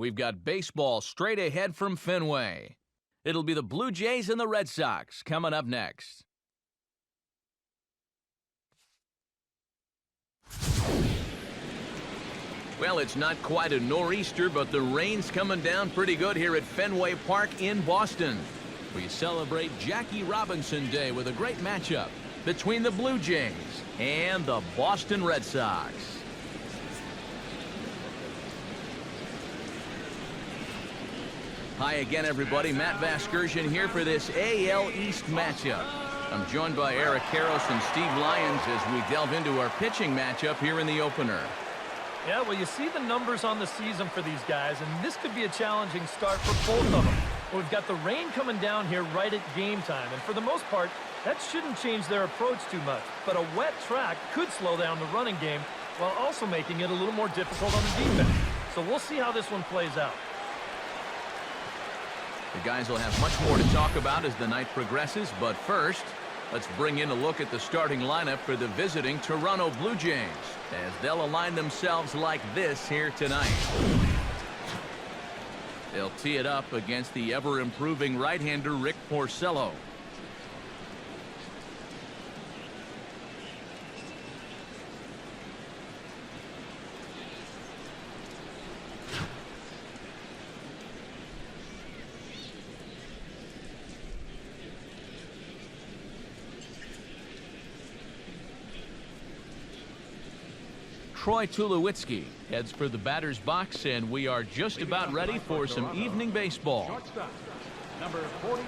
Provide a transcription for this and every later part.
We've got baseball straight ahead from Fenway. It'll be the Blue Jays and the Red Sox coming up next. Well, it's not quite a nor'easter, but the rain's coming down pretty good here at Fenway Park in Boston. We celebrate Jackie Robinson Day with a great matchup between the Blue Jays and the Boston Red Sox. Hi again, everybody. Matt Vasgersian here for this AL East matchup. I'm joined by Eric Karros and Steve Lyons as we delve into our pitching matchup here in the opener. Yeah, well, you see the numbers on the season for these guys, and this could be a challenging start for both of them. We've got the rain coming down here right at game time, and for the most part, that shouldn't change their approach too much. But a wet track could slow down the running game while also making it a little more difficult on the defense. So we'll see how this one plays out. The guys will have much more to talk about as the night progresses, but first, let's bring in a look at the starting lineup for the visiting Toronto Blue Jays as they'll align themselves like this here tonight. They'll tee it up against the ever-improving right-hander Rick Porcello. Troy Tulowitzki heads for the batter's box, and we are just about ready for some evening baseball. Shortstop, number 42.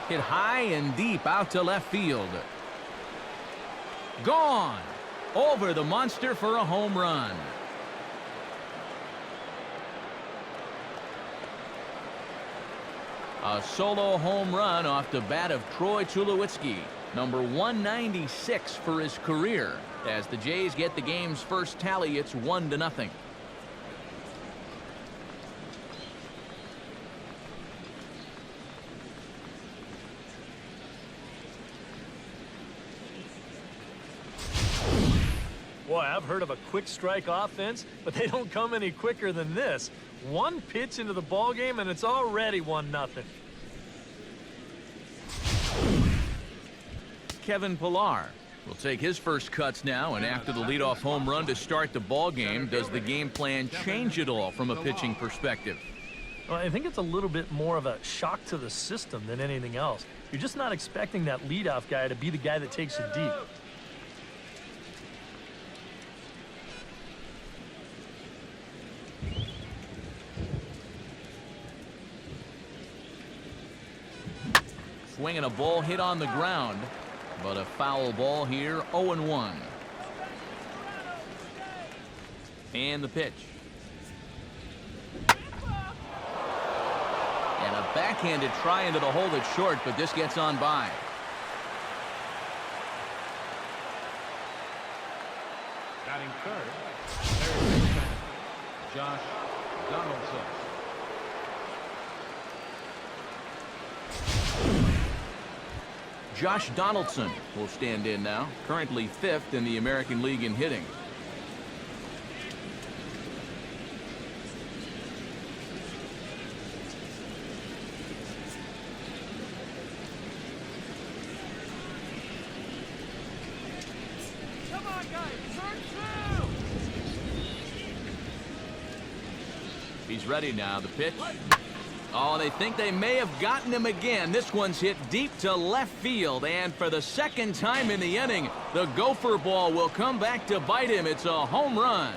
Hit high and deep out to left field. Gone! Over the monster for a home run. A solo home run off the bat of Troy Tulowitzki, number 196 for his career. As the Jays get the game's first tally, it's 1-0. Boy, I've heard of a quick strike offense, but they don't come any quicker than this. One pitch into the ball game, and it's already 1-0. Kevin Pillar will take his first cuts now, and after the leadoff home run to start the ball game, does the game plan change at all from a pitching perspective? Well, I think it's a little bit more of a shock to the system than anything else. You're just not expecting that leadoff guy to be the guy that takes you deep. Swinging a ball hit on the ground, but a foul ball here, 0-1. And the pitch. And a backhanded try into the hole that's short, but this gets on by. Batting third baseman, Josh Donaldson. Josh Donaldson will stand in now, currently 5th in the American League in hitting. Come on, guys, turn 2. He's ready now. The pitch. Oh, they think they may have gotten him again. This one's hit deep to left field, and for the second time in the inning, the gopher ball will come back to bite him. It's a home run.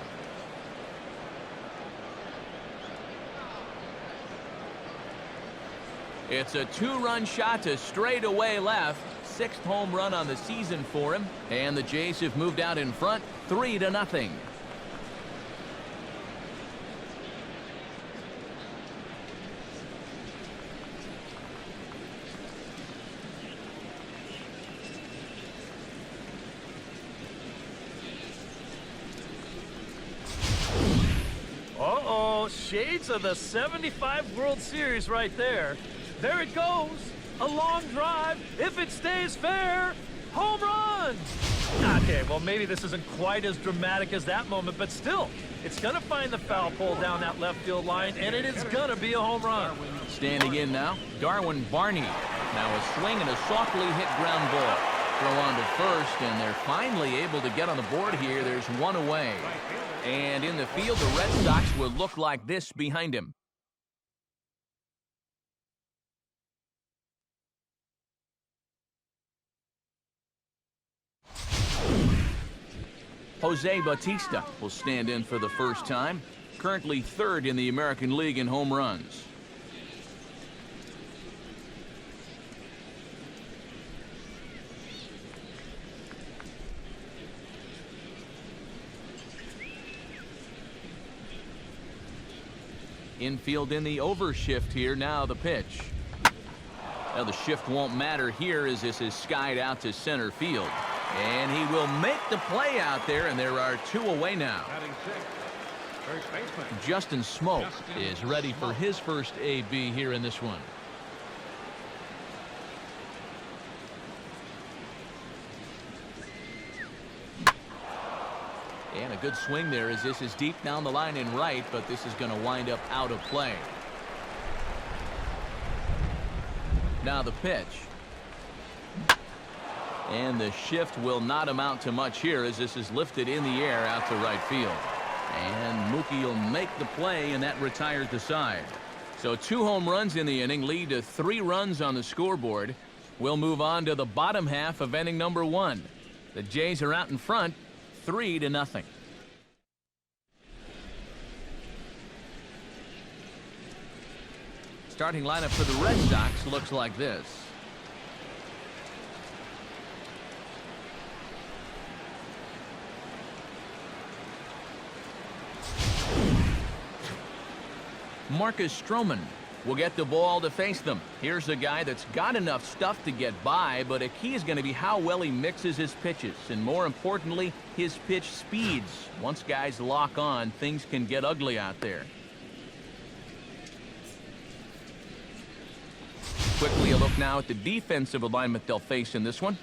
It's a 2-run shot to straightaway left. 6th home run on the season for him, and the Jays have moved out in front 3-0. Uh-oh, shades of the '75 World Series right there. There it goes. A long drive. If it stays fair, home run. Okay, well, maybe this isn't quite as dramatic as that moment, but still, it's going to find the foul pole down that left field line, and it is going to be a home run. Standing in now, Darwin Barney. Now a swing and a softly hit ground ball. Throw on to first, and they're finally able to get on the board here. There's one away. And in the field, the Red Sox would look like this behind him. Jose Bautista will stand in for the first time, currently third in the American League in home runs. Infield in the overshift here. Now the pitch. Now the shift won't matter here as this is skied out to center field. And he will make the play out there, and there are two away now. Justin Smoak is ready for his first AB here in this one. And a good swing there as this is deep down the line in right, but this is going to wind up out of play. Now the pitch. And the shift will not amount to much here as this is lifted in the air out to right field. And Mookie will make the play, and that retires the side. So 2 home runs in the inning lead to 3 runs on the scoreboard. We'll move on to the bottom half of inning number 1. The Jays are out in front, 3-0. Starting lineup for the Red Sox looks like this. Marcus Stroman will get the ball to face them. Here's a guy that's got enough stuff to get by, but a key is going to be how well he mixes his pitches, and more importantly, his pitch speeds. Once guys lock on, things can get ugly out there. Quickly a look now at the defensive alignment they'll face in this one.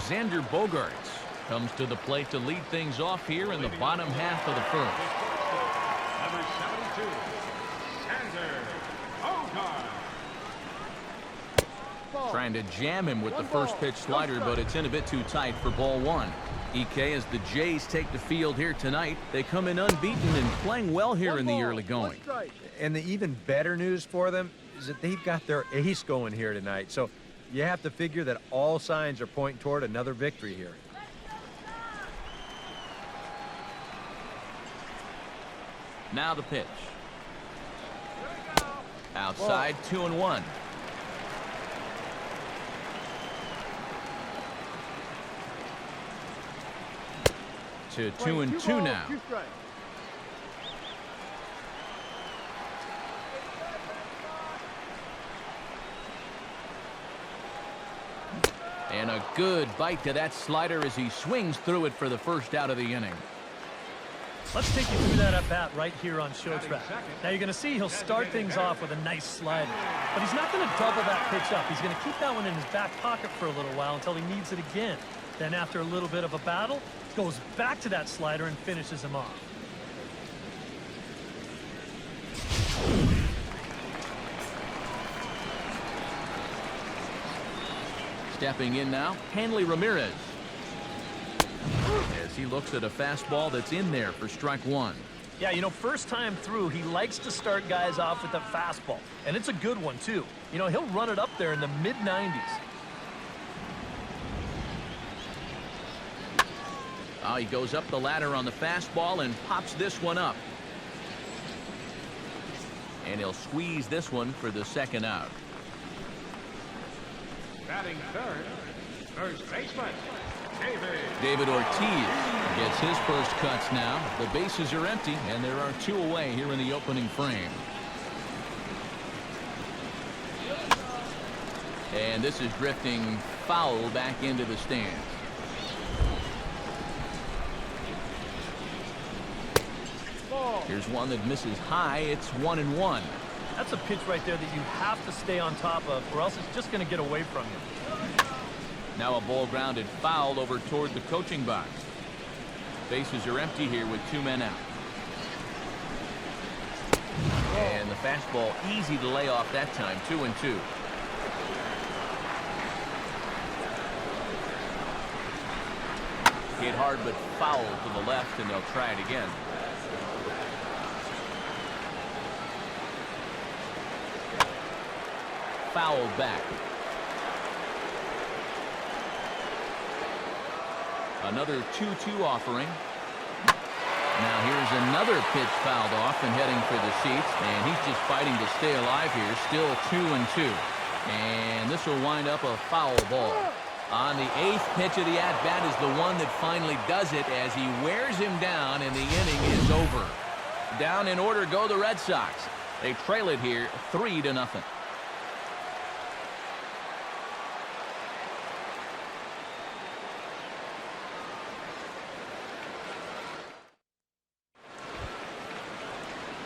Xander Bogaerts comes to the plate to lead things off here in the bottom half of the first. Number 72, Xander Bogaerts. Trying to jam him with the first pitch slider, but it's in a bit too tight for ball 1. EK, as the Jays take the field here tonight, they come in unbeaten and playing well here in the early going. And the even better news for them is that they've got their ace going here tonight. So you have to figure that all signs are pointing toward another victory here. Now the pitch. Outside, 2-1. To 2-2 now. And a good bite to that slider as he swings through it for the first out of the inning. Let's take you through that at-bat right here on Show Track. Now you're going to see he'll start things off with a nice slider. But he's not going to double that pitch up. He's going to keep that one in his back pocket for a little while until he needs it again. Then after a little bit of a battle, goes back to that slider and finishes him off. Stepping in now, Hanley Ramirez. As he looks at a fastball that's in there for strike 1. Yeah, you know, first time through, he likes to start guys off with a fastball. And it's a good one, too. You know, he'll run it up there in the mid-90s. Oh, he goes up the ladder on the fastball and pops this one up. And he'll squeeze this one for the second out. Batting third, first baseman, David Ortiz gets his first cuts now. The bases are empty, and there are 2 away here in the opening frame. And this is drifting foul back into the stands. Here's one that misses high. It's 1-1. That's a pitch right there that you have to stay on top of, or else it's just going to get away from you. Now a ball grounded foul over toward the coaching box. Bases are empty here with 2 men out. And the fastball easy to lay off that time. 2-2. Hit hard but foul to the left, and they'll try it again. Fouled back. Another 2-2 offering. Now here's another pitch fouled off and heading for the seats, and he's just fighting to stay alive here. Still 2-2. And this will wind up a foul ball. On the 8th pitch of the at-bat is the one that finally does it as he wears him down, and the inning is over. Down in order go the Red Sox. They trail it here 3-0.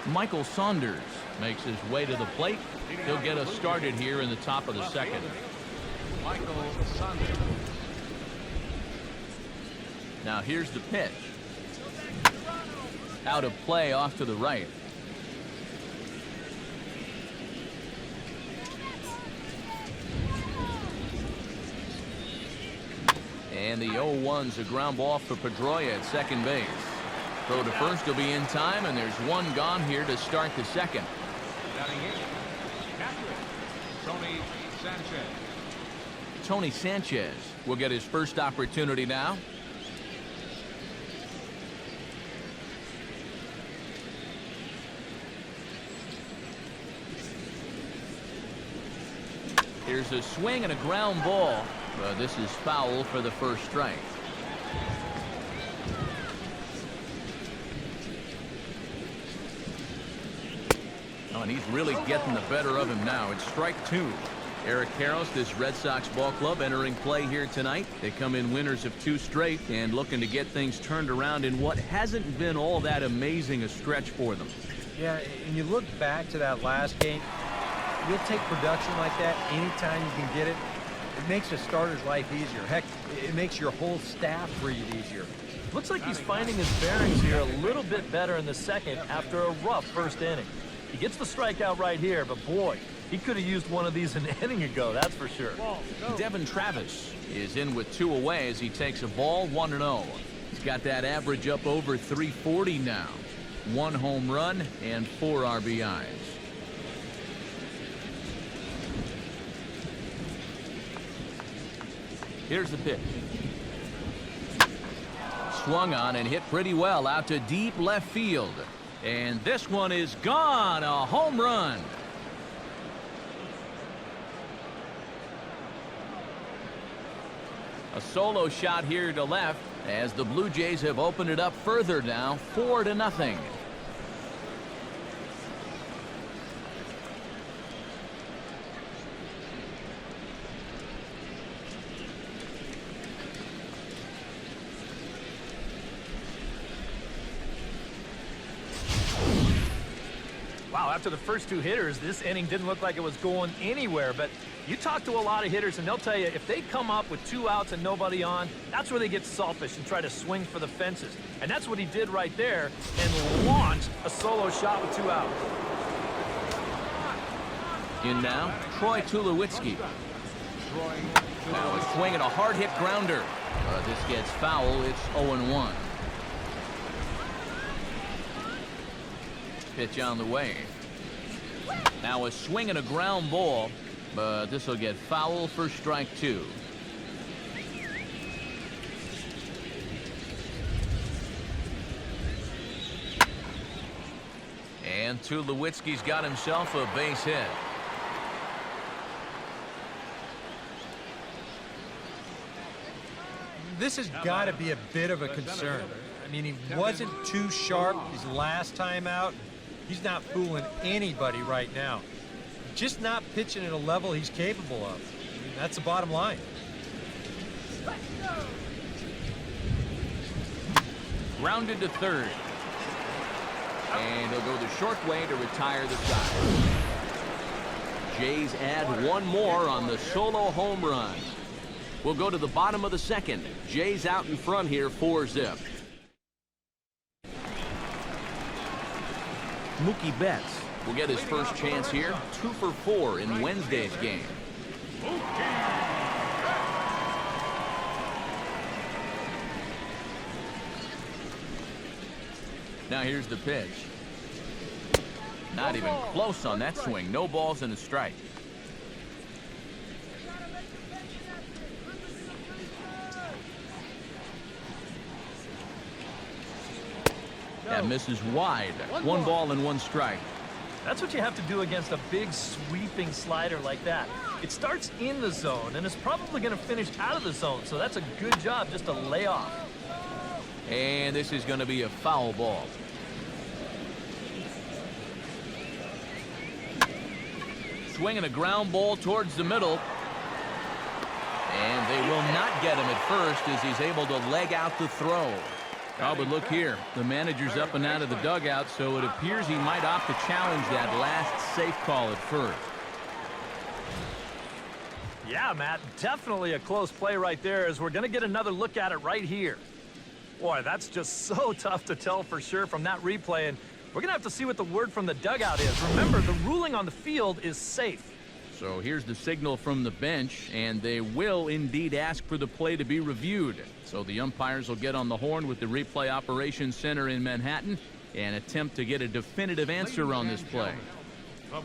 Michael Saunders makes his way to the plate. He'll get us started here in the top of the second. Michael Saunders. Now here's the pitch. Out of play off to the right. And the 0-1's a ground ball for Pedroia at second base. Throw to first will be in time, and there's one gone here to start the second. Batting in, captain, Tony Sanchez. Tony Sanchez will get his first opportunity now. Here's a swing and a ground ball. This is foul for the first strike. Oh, and he's really getting the better of him now. It's strike 2. Eric Karros, this Red Sox ball club, entering play here tonight. They come in winners of 2 straight and looking to get things turned around in what hasn't been all that amazing a stretch for them. Yeah, and you look back to that last game, you'll take production like that anytime you can get it. It makes a starter's life easier. Heck, it makes your whole staff breathe easier. Looks like he's finding his bearings here a little bit better in the second after a rough first inning. He gets the strikeout right here, but boy, he could have used one of these an inning ago, that's for sure. Devin Travis is in with 2 away as he takes a ball, 1-0. He's got that average up over 340 now. 1 home run and 4 RBIs. Here's the pitch. Swung on and hit pretty well out to deep left field. And this one is gone. A home run. A solo shot here to left as the Blue Jays have opened it up further now, 4-0. Wow, after the first 2 hitters, this inning didn't look like it was going anywhere. But you talk to a lot of hitters, and they'll tell you if they come up with 2 outs and nobody on, that's where they get selfish and try to swing for the fences. And that's what he did right there and launched a solo shot with 2 outs. In now, Troy Tulowitzki. Now a swing and a hard hit grounder. This gets foul. It's 0-1. Pitch on the way. Now a swing and a ground ball, but this will get foul for strike 2. And Tulowitzki's got himself a base hit. This has got to be a bit of a concern. I mean, he wasn't too sharp his last time out. He's not fooling anybody right now. Just not pitching at a level he's capable of. I mean, that's the bottom line. Grounded to third. And he'll go the short way to retire the side. Jays add one more on the solo home run. We'll go to the bottom of the second. Jays out in front here, 4-zip. Mookie Betts will get his first chance here, 2 for 4 in Wednesday's game. Now here's the pitch. Not even close on that swing. No balls and a strike. That misses wide. 1 ball and 1 strike. That's what you have to do against a big sweeping slider like that. It starts in the zone and is probably going to finish out of the zone, so that's a good job just to lay off. And this is going to be a foul ball. Swinging a ground ball towards the middle. And they will not get him at first as he's able to leg out the throw. Oh, but look here. The manager's up and out of the dugout, so it appears he might opt to challenge that last safe call at first. Yeah, Matt, definitely a close play right there, as we're going to get another look at it right here. Boy, that's just so tough to tell for sure from that replay, and we're going to have to see what the word from the dugout is. Remember, the ruling on the field is safe. So here's the signal from the bench, and they will indeed ask for the play to be reviewed. So the umpires will get on the horn with the replay operations center in Manhattan and attempt to get a definitive answer on this play. All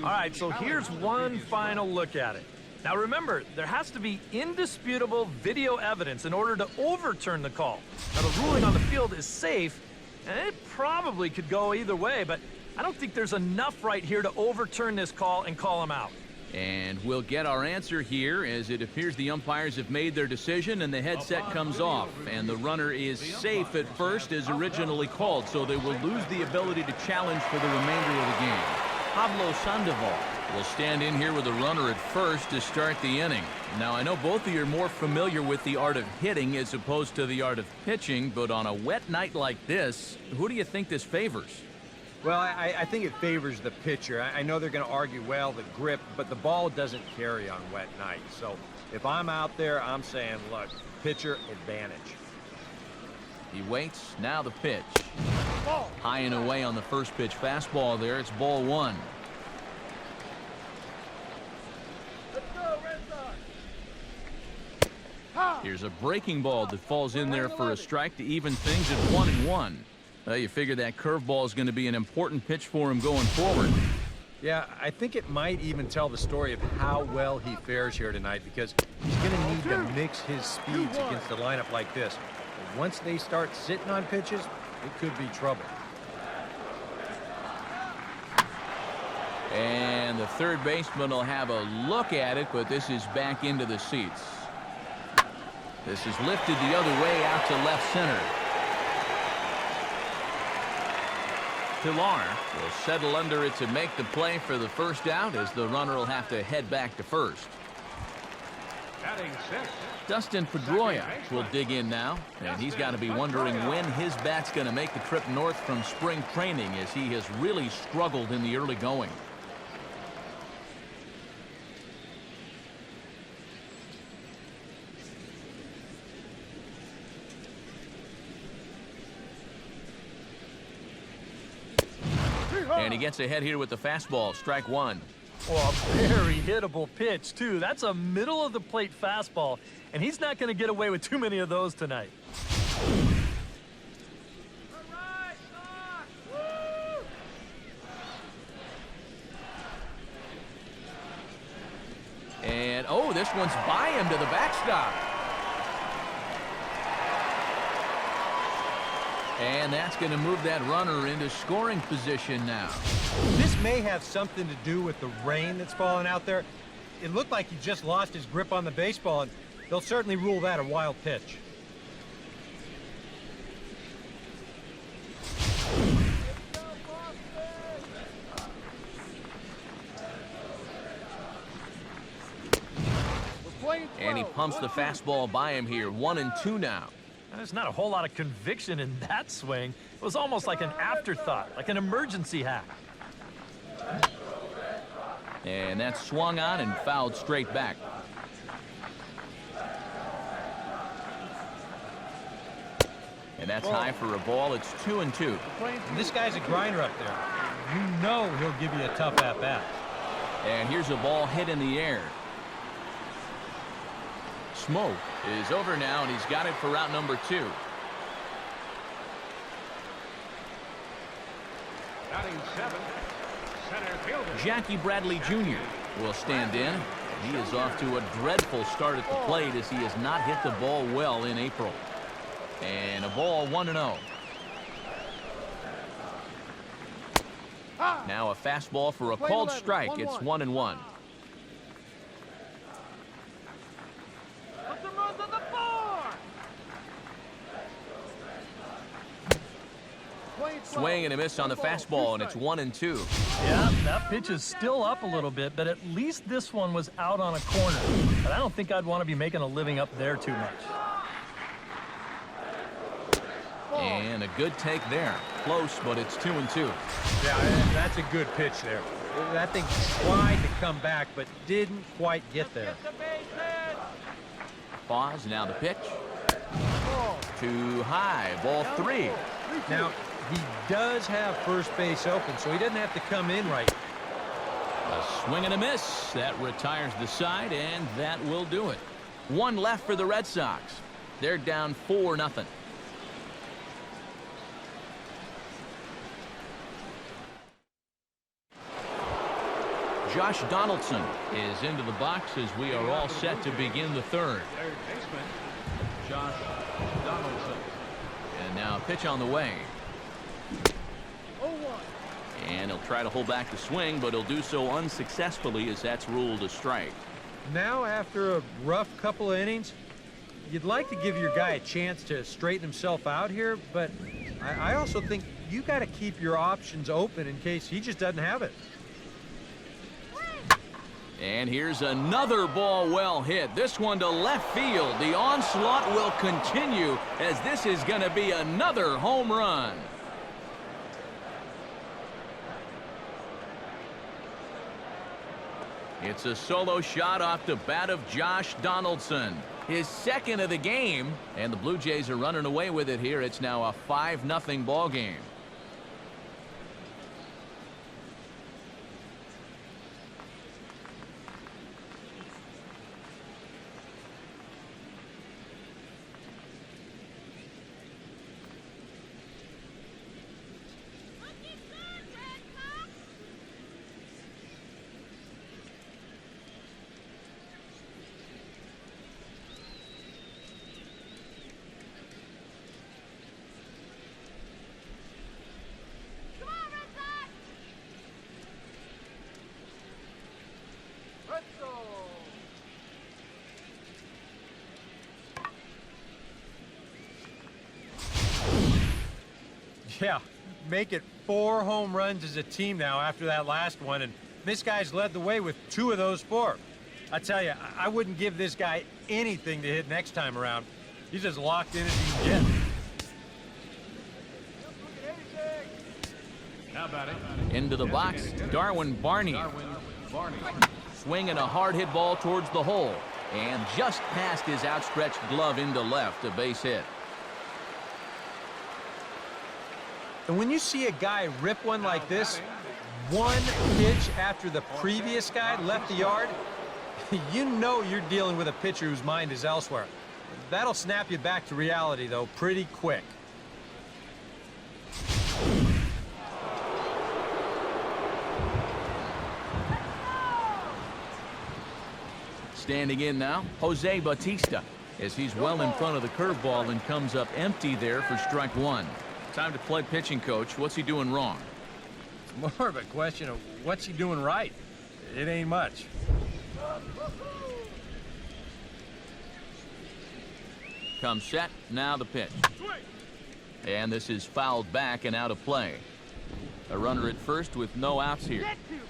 right, so here's one final look at it. Now remember, there has to be indisputable video evidence in order to overturn the call. Now the ruling on the field is safe, and it probably could go either way, but I don't think there's enough right here to overturn this call and call him out. And we'll get our answer here, as it appears the umpires have made their decision and the headset comes off. And the runner is safe at first as originally called, so they will lose the ability to challenge for the remainder of the game. Pablo Sandoval will stand in here with a runner at first to start the inning. Now, I know both of you are more familiar with the art of hitting as opposed to the art of pitching, but on a wet night like this, who do you think this favors? Well, I think it favors the pitcher. I know they're going to argue, well, the grip, but the ball doesn't carry on wet nights. So if I'm out there, I'm saying, look, pitcher advantage. He waits. Now the pitch. High and away on the first pitch fastball there. It's ball 1. Here's a breaking ball that falls in there for a strike to even things at 1-1. You figure that curveball is going to be an important pitch for him going forward. Yeah, I think it might even tell the story of how well he fares here tonight, because he's going to need to mix his speeds against a lineup like this. But once they start sitting on pitches, it could be trouble. And the third baseman will have a look at it, but this is back into the seats. This is lifted the other way out to left center. Pilar will settle under it to make the play for the first out, as the runner will have to head back to first. Dustin Pedroia will dig in now, and he's got to be wondering when his bat's going to make the trip north from spring training, as he has really struggled in the early going. And he gets ahead here with the fastball, strike 1. Oh, a very hittable pitch, too. That's a middle-of-the-plate fastball, and he's not going to get away with too many of those tonight. And, oh, this one's by him to the backstop. And that's going to move that runner into scoring position now. This may have something to do with the rain that's falling out there. It looked like he just lost his grip on the baseball, and they'll certainly rule that a wild pitch. And he pumps the fastball by him here, 1-2 now. There's not a whole lot of conviction in that swing. It was almost like an afterthought, like an emergency hack. And that's swung on and fouled straight back. And that's high for a ball. It's 2-2. And this guy's a grinder up there. You know he'll give you a tough at-bat. And here's a ball hit in the air. Smoke is over now, and he's got it for out number 2. Batting 7, center fielder. Jackie Bradley Jr. will stand in. He is off to a dreadful start at the plate as he has not hit the ball well in April. And a ball 1-0. Now a fastball for a called strike. It's 1-1. Put some runs on the board. Swing and a miss on the fastball, and it's 1-2. Yeah, that pitch is still up a little bit, but at least this one was out on a corner. But I don't think I'd want to be making a living up there too much. And a good take there. Close, but it's 2-2. Yeah, that's a good pitch there. That thing tried to come back, but didn't quite get there. Pause, now the pitch. Too high, ball 3. Now, he does have first base open, so he doesn't have to come in right. A swing and a miss. That retires the side, and that will do it. One left for the Red Sox. They're down 4-0. Josh Donaldson is into the box as we are all set to begin the third. Third baseman, Josh Donaldson. And now a pitch on the way. And he'll try to hold back the swing, but he'll do so unsuccessfully as that's ruled a strike. Now, after a rough couple of innings, you'd like to give your guy a chance to straighten himself out here, but I also think you got to keep your options open in case he just doesn't have it. And here's another ball well hit. This one to left field. The onslaught will continue as this is going to be another home run. It's a solo shot off the bat of Josh Donaldson. His second of the game, and the Blue Jays are running away with it here. It's now a 5-0 ball game. Yeah, make it 4 home runs as a team now after that last one, and this guy's led the way with 2 of those 4. I tell you, I wouldn't give this guy anything to hit next time around. He's as locked in as he can get. Now batting. Into the box, Darwin Barney. Swinging a hard hit ball towards the hole. And just past his outstretched glove into left, a base hit. And when you see a guy rip one like this, one pitch after the previous guy left the yard, you know you're dealing with a pitcher whose mind is elsewhere. That'll snap you back to reality, though, pretty quick. Standing in now, Jose Bautista, as he's well in front of the curveball and comes up empty there for strike 1. Time to play pitching, coach. What's he doing wrong? It's more of a question of what's he doing right. It ain't much. Comes set, now the pitch. And this is fouled back and out of play. A runner at first with no outs here.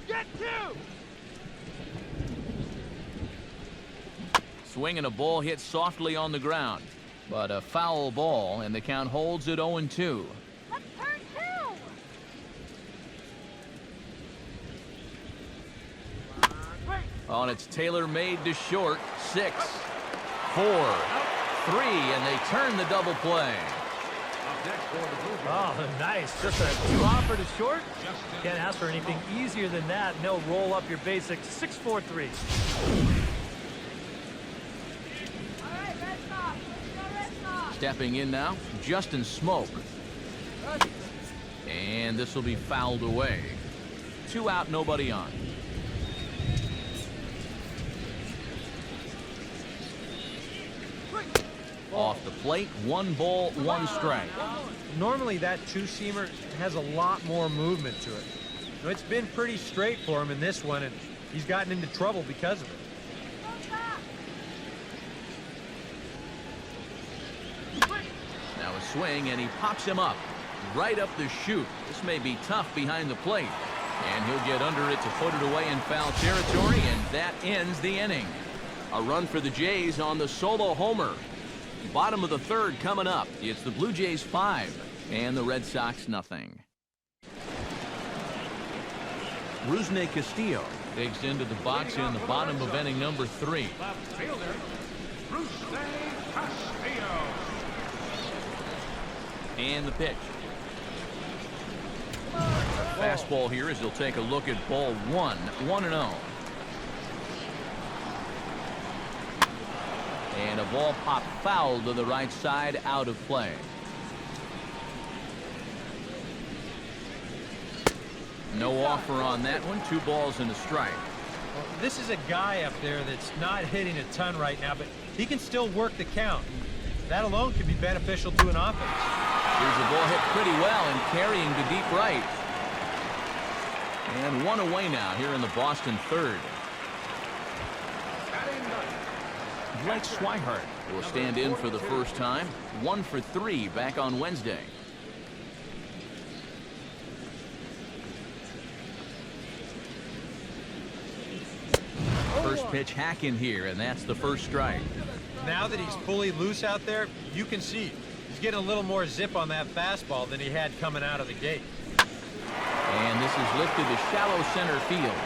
Get two! Swinging a ball hit softly on the ground. But a foul ball, and the count holds at 0-2. Let's turn two. Oh, and it's tailor-made to short. 6, 4, 3, and they turn the double play. Up next for the Blue Jays. Oh, nice. Just a dropper to short. Can't ask for anything easier than that. And they'll roll up your basic 6-4-3. All right, Red Sox. Let's go Red Sox. Stepping in now, Justin Smoke. And this will be fouled away. 2 out, nobody on. Off the plate, 1 ball, 1 strike. Normally that two-seamer has a lot more movement to it. It's been pretty straight for him in this one, and he's gotten into trouble because of it. Now a swing, and he pops him up. Right up the chute. This may be tough behind the plate. And he'll get under it to put it away in foul territory, and that ends the inning. A run for the Jays on the solo homer. Bottom of the third coming up. It's the Blue Jays 5 and the Red Sox nothing. Rusney Castillo digs into the box in the bottom of inning number 3. Left fielder, Rusney Castillo. And the pitch. Fastball here as he'll take a look at ball 1, 1-0. And a ball popped foul to the right side, out of play. No offer on that one. 2 balls and a strike. Well, this is a guy up there that's not hitting a ton right now, but he can still work the count. That alone can be beneficial to an offense. Here's a ball hit pretty well and carrying to deep right. And 1 away now here in the Boston third. Blake Swihart will stand in for the first time. 1 for 3 back on Wednesday. First pitch hack in here, and that's the first strike. Now that he's fully loose out there, you can see he's getting a little more zip on that fastball than he had coming out of the gate. And this is lifted to shallow center field.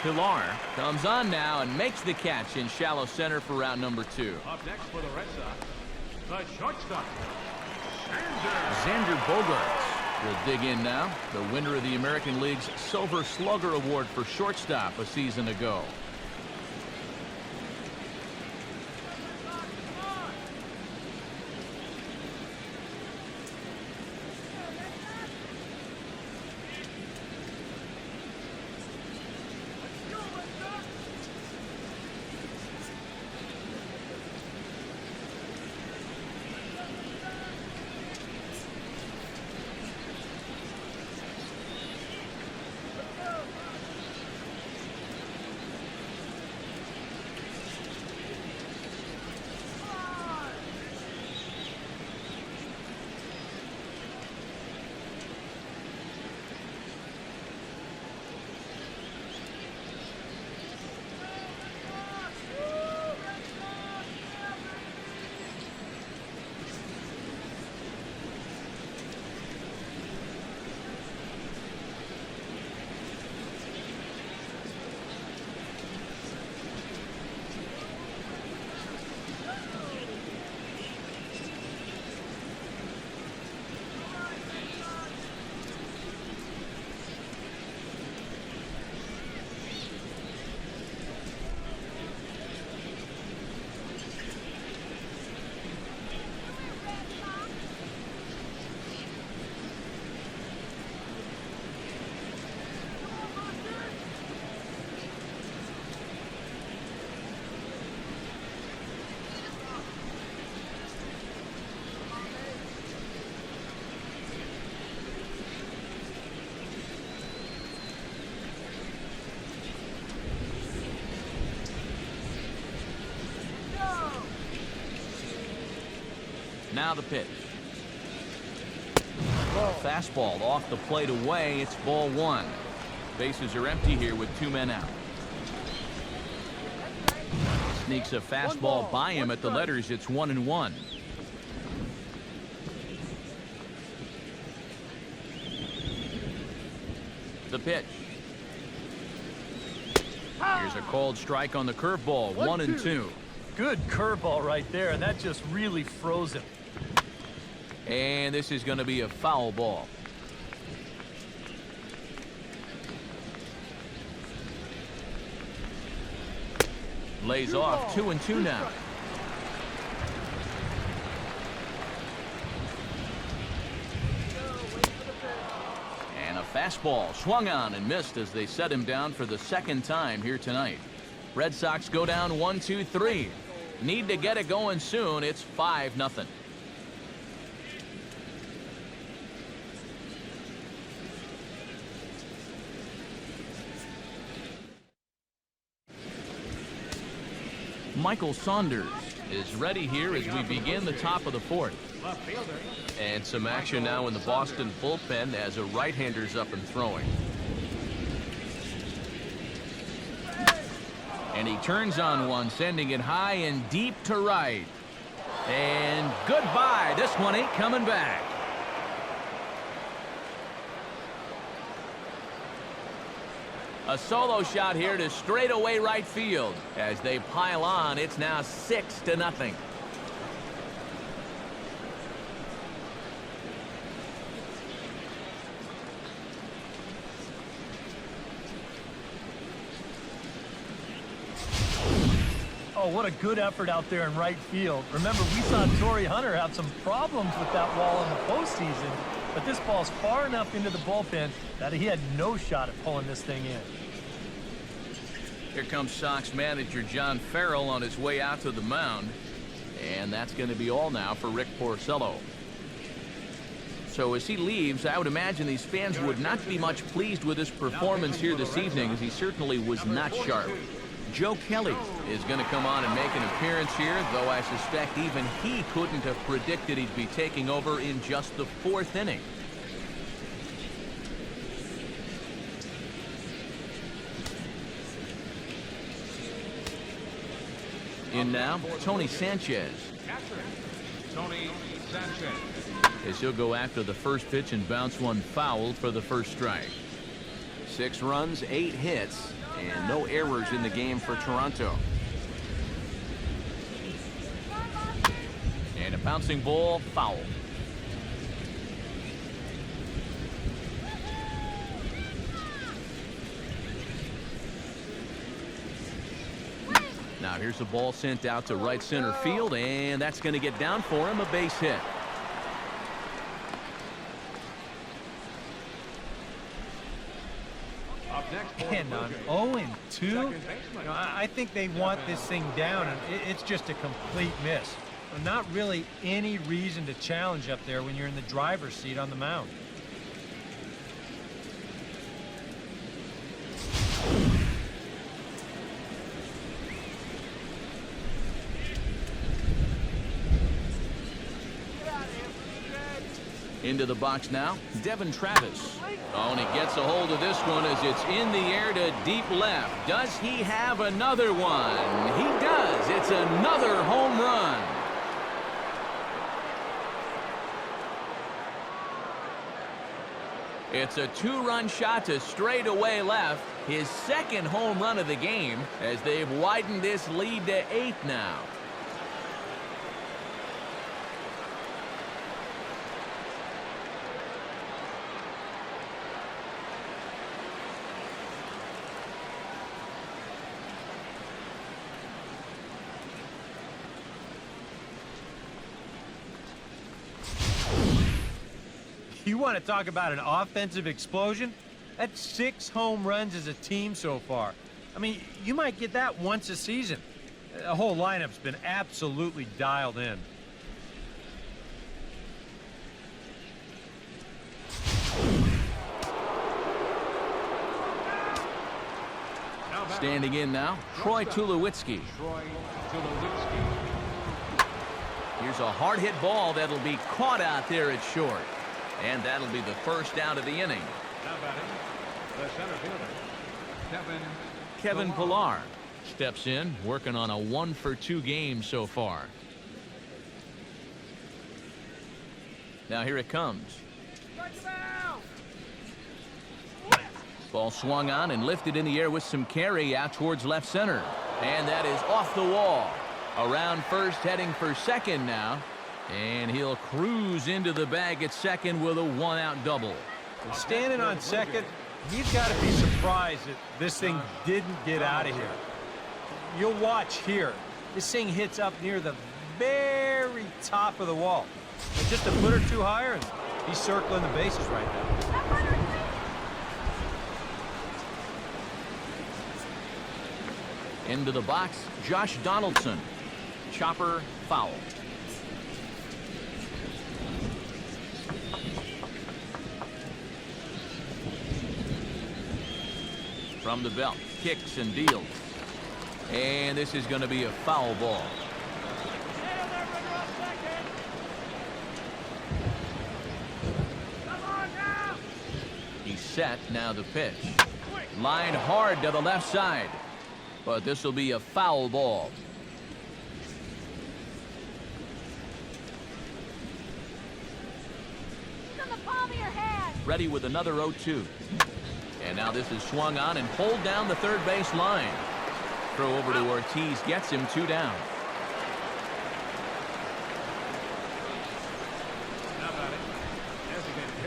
Pilar comes on now and makes the catch in shallow center for round number 2. Up next for the Red Sox, the shortstop, Xander Bogaerts will dig in now, the winner of the American League's Silver Slugger Award for shortstop a season ago. Now the pitch. Fastball off the plate away. It's ball 1. Bases are empty here with 2 men out. Sneaks a fastball by him at the letters. It's 1-1. The pitch. Here's a called strike on the curveball. 1-2. Good curveball right there, and that just really froze him. And this is going to be a foul ball. Lays off. 2-2 now. And a fastball swung on and missed as they set him down for the second time here tonight. Red Sox go down 1-2-3. Need to get it going soon. It's 5-0. Michael Saunders is ready here as we begin the top of the fourth. Left fielder. And some action now in the Boston bullpen as a right-hander's up and throwing. And he turns on one, sending it high and deep to right. And goodbye. This one ain't coming back. A solo shot here to straightaway right field. As they pile on, it's now 6-0. Oh, what a good effort out there in right field. Remember, we saw Torrey Hunter have some problems with that wall in the postseason, but this ball's far enough into the bullpen that he had no shot at pulling this thing in. Here comes Sox manager John Farrell on his way out to the mound. And that's going to be all now for Rick Porcello. So as he leaves, I would imagine these fans would not be much pleased with his performance here this evening, as he certainly was not sharp. Joe Kelly is going to come on and make an appearance here, though I suspect even he couldn't have predicted he'd be taking over in just the fourth inning. In now, Tony Sanchez. Catcher, Tony Sanchez. As he'll go after the first pitch and bounce one foul for the first strike. 6 runs, 8 hits, and no errors in the game for Toronto. And a bouncing ball, foul. Now here's a ball sent out to right center field, and that's going to get down for him, a base hit. Up next for And the on Blue Jays. 0-2, Second baseman. I think they want this thing down, and it's just a complete miss. Not really any reason to challenge up there when you're in the driver's seat on the mound. Into the box now, Devin Travis. Oh, and he gets a hold of this one as it's in the air to deep left. Does he have another one? He does. It's another home run. It's a 2-run shot to straightaway left. His second home run of the game as they've widened this lead to 8 now. You want to talk about an offensive explosion? That's 6 home runs as a team so far. I mean, you might get that once a season. The whole lineup's been absolutely dialed in. Now back. Standing in now, Troy Tulowitzki. Troy Tulowitzki. Here's a hard-hit ball that'll be caught out there at short. And that'll be the first out of the inning. Now batting, the center fielder, Kevin Pillar. Steps in, working on a 1-for-2 game so far. Now here it comes. Ball swung on and lifted in the air with some carry out towards left center. And that is off the wall. Around first, heading for second now. And he'll cruise into the bag at second with a 1-out double. Standing on second, he's got to be surprised that this thing didn't get out of here. You'll watch here. This thing hits up near the very top of the wall. And just a foot or two higher, and he's circling the bases right now. Into the box, Josh Donaldson. Chopper, foul. From the belt, kicks and deals. And this is going to be a foul ball. He's set, now the pitch. Line hard to the left side. But this will be a foul ball. He's on the palm of your hand. Ready with another 0-2. And now this is swung on and pulled down the third base line. Throw over to Ortiz gets him 2 down.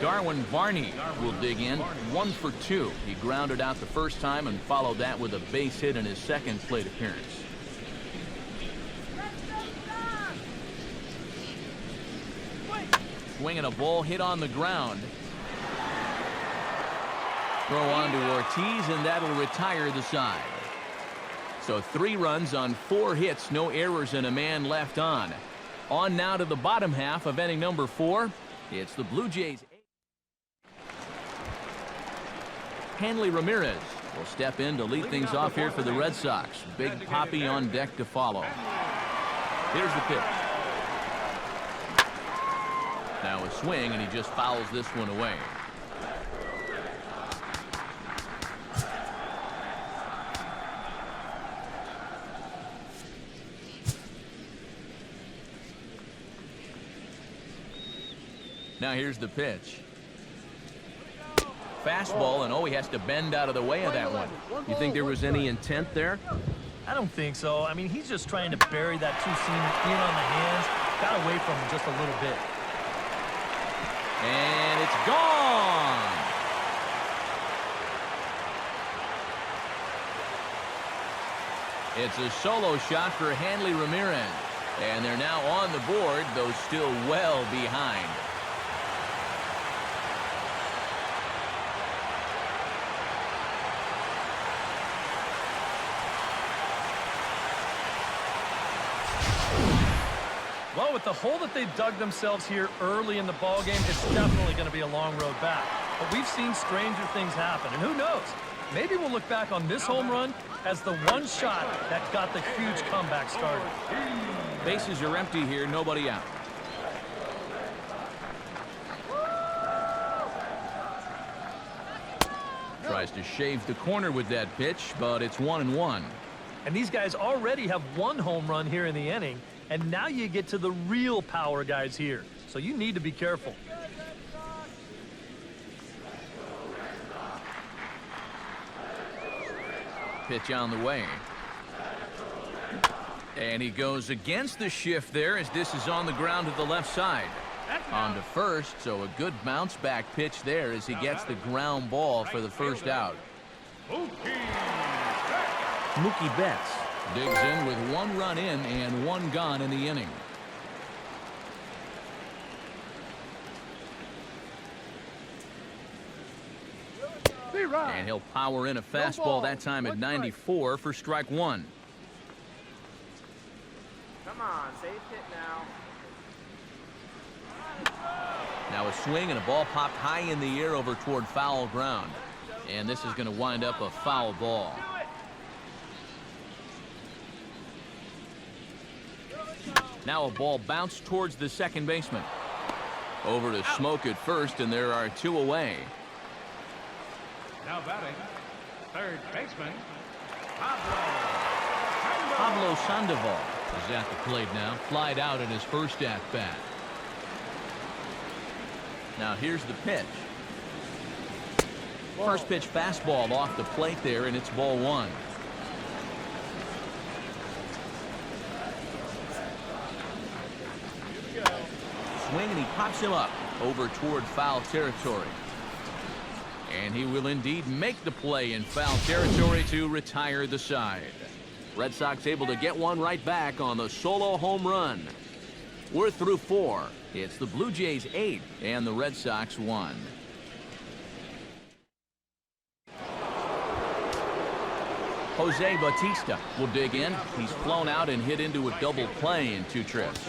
Darwin Varney will dig in, 1 for 2. He grounded out the first time and followed that with a base hit in his second plate appearance. Swinging a ball hit on the ground. Throw on to Ortiz, and that'll retire the side. So 3 runs on 4 hits, no errors, and a man left on. On now to the bottom half of inning number 4. It's the Blue Jays. Hanley Ramirez will step in to lead things off here for the Red Sox. Big Poppy on deck to follow. Here's the pitch. Now a swing, and he just fouls this one away. Now here's the pitch. Fastball, and he has to bend out of the way of that one. You think there was any intent there? I don't think so. I mean, he's just trying to bury that two-seamer in on the hands. Got away from him just a little bit. And it's gone. It's a solo shot for Hanley Ramirez. And they're now on the board, though still well behind. Well, with the hole that they've dug themselves here early in the ballgame, it's definitely going to be a long road back. But we've seen stranger things happen, and who knows? Maybe we'll look back on this home run as the one shot that got the huge comeback started. Bases are empty here, nobody out. Tries to shave the corner with that pitch, but it's 1-1. And these guys already have 1 home run here in the inning, and now you get to the real power guys here. So you need to be careful. Pitch on the way. And he goes against the shift there as this is on the ground to the left side. On to first, so a good bounce back pitch there as he gets the ground ball for the first out. Mookie Betts digs in with 1 run in and 1 gone in the inning. And he'll power in a fastball that time at 94 for strike 1. Come on, safe hit now. Now a swing and a ball popped high in the air over toward foul ground. And this is going to wind up a foul ball. Now a ball bounced towards the second baseman. Over to Smoke at first, and there are 2 away. Now batting, third baseman, Pablo. Pablo Sandoval is at the plate now, flied out in his first at-bat. Now here's the pitch. First pitch fastball off the plate there, and it's ball one. Swing, and he pops him up over toward foul territory. And he will indeed make the play in foul territory to retire the side. Red Sox able to get one right back on the solo home run. We're through 4. It's the Blue Jays 8 and the Red Sox 1. Jose Bautista will dig in. He's flown out and hit into a double play in 2 trips.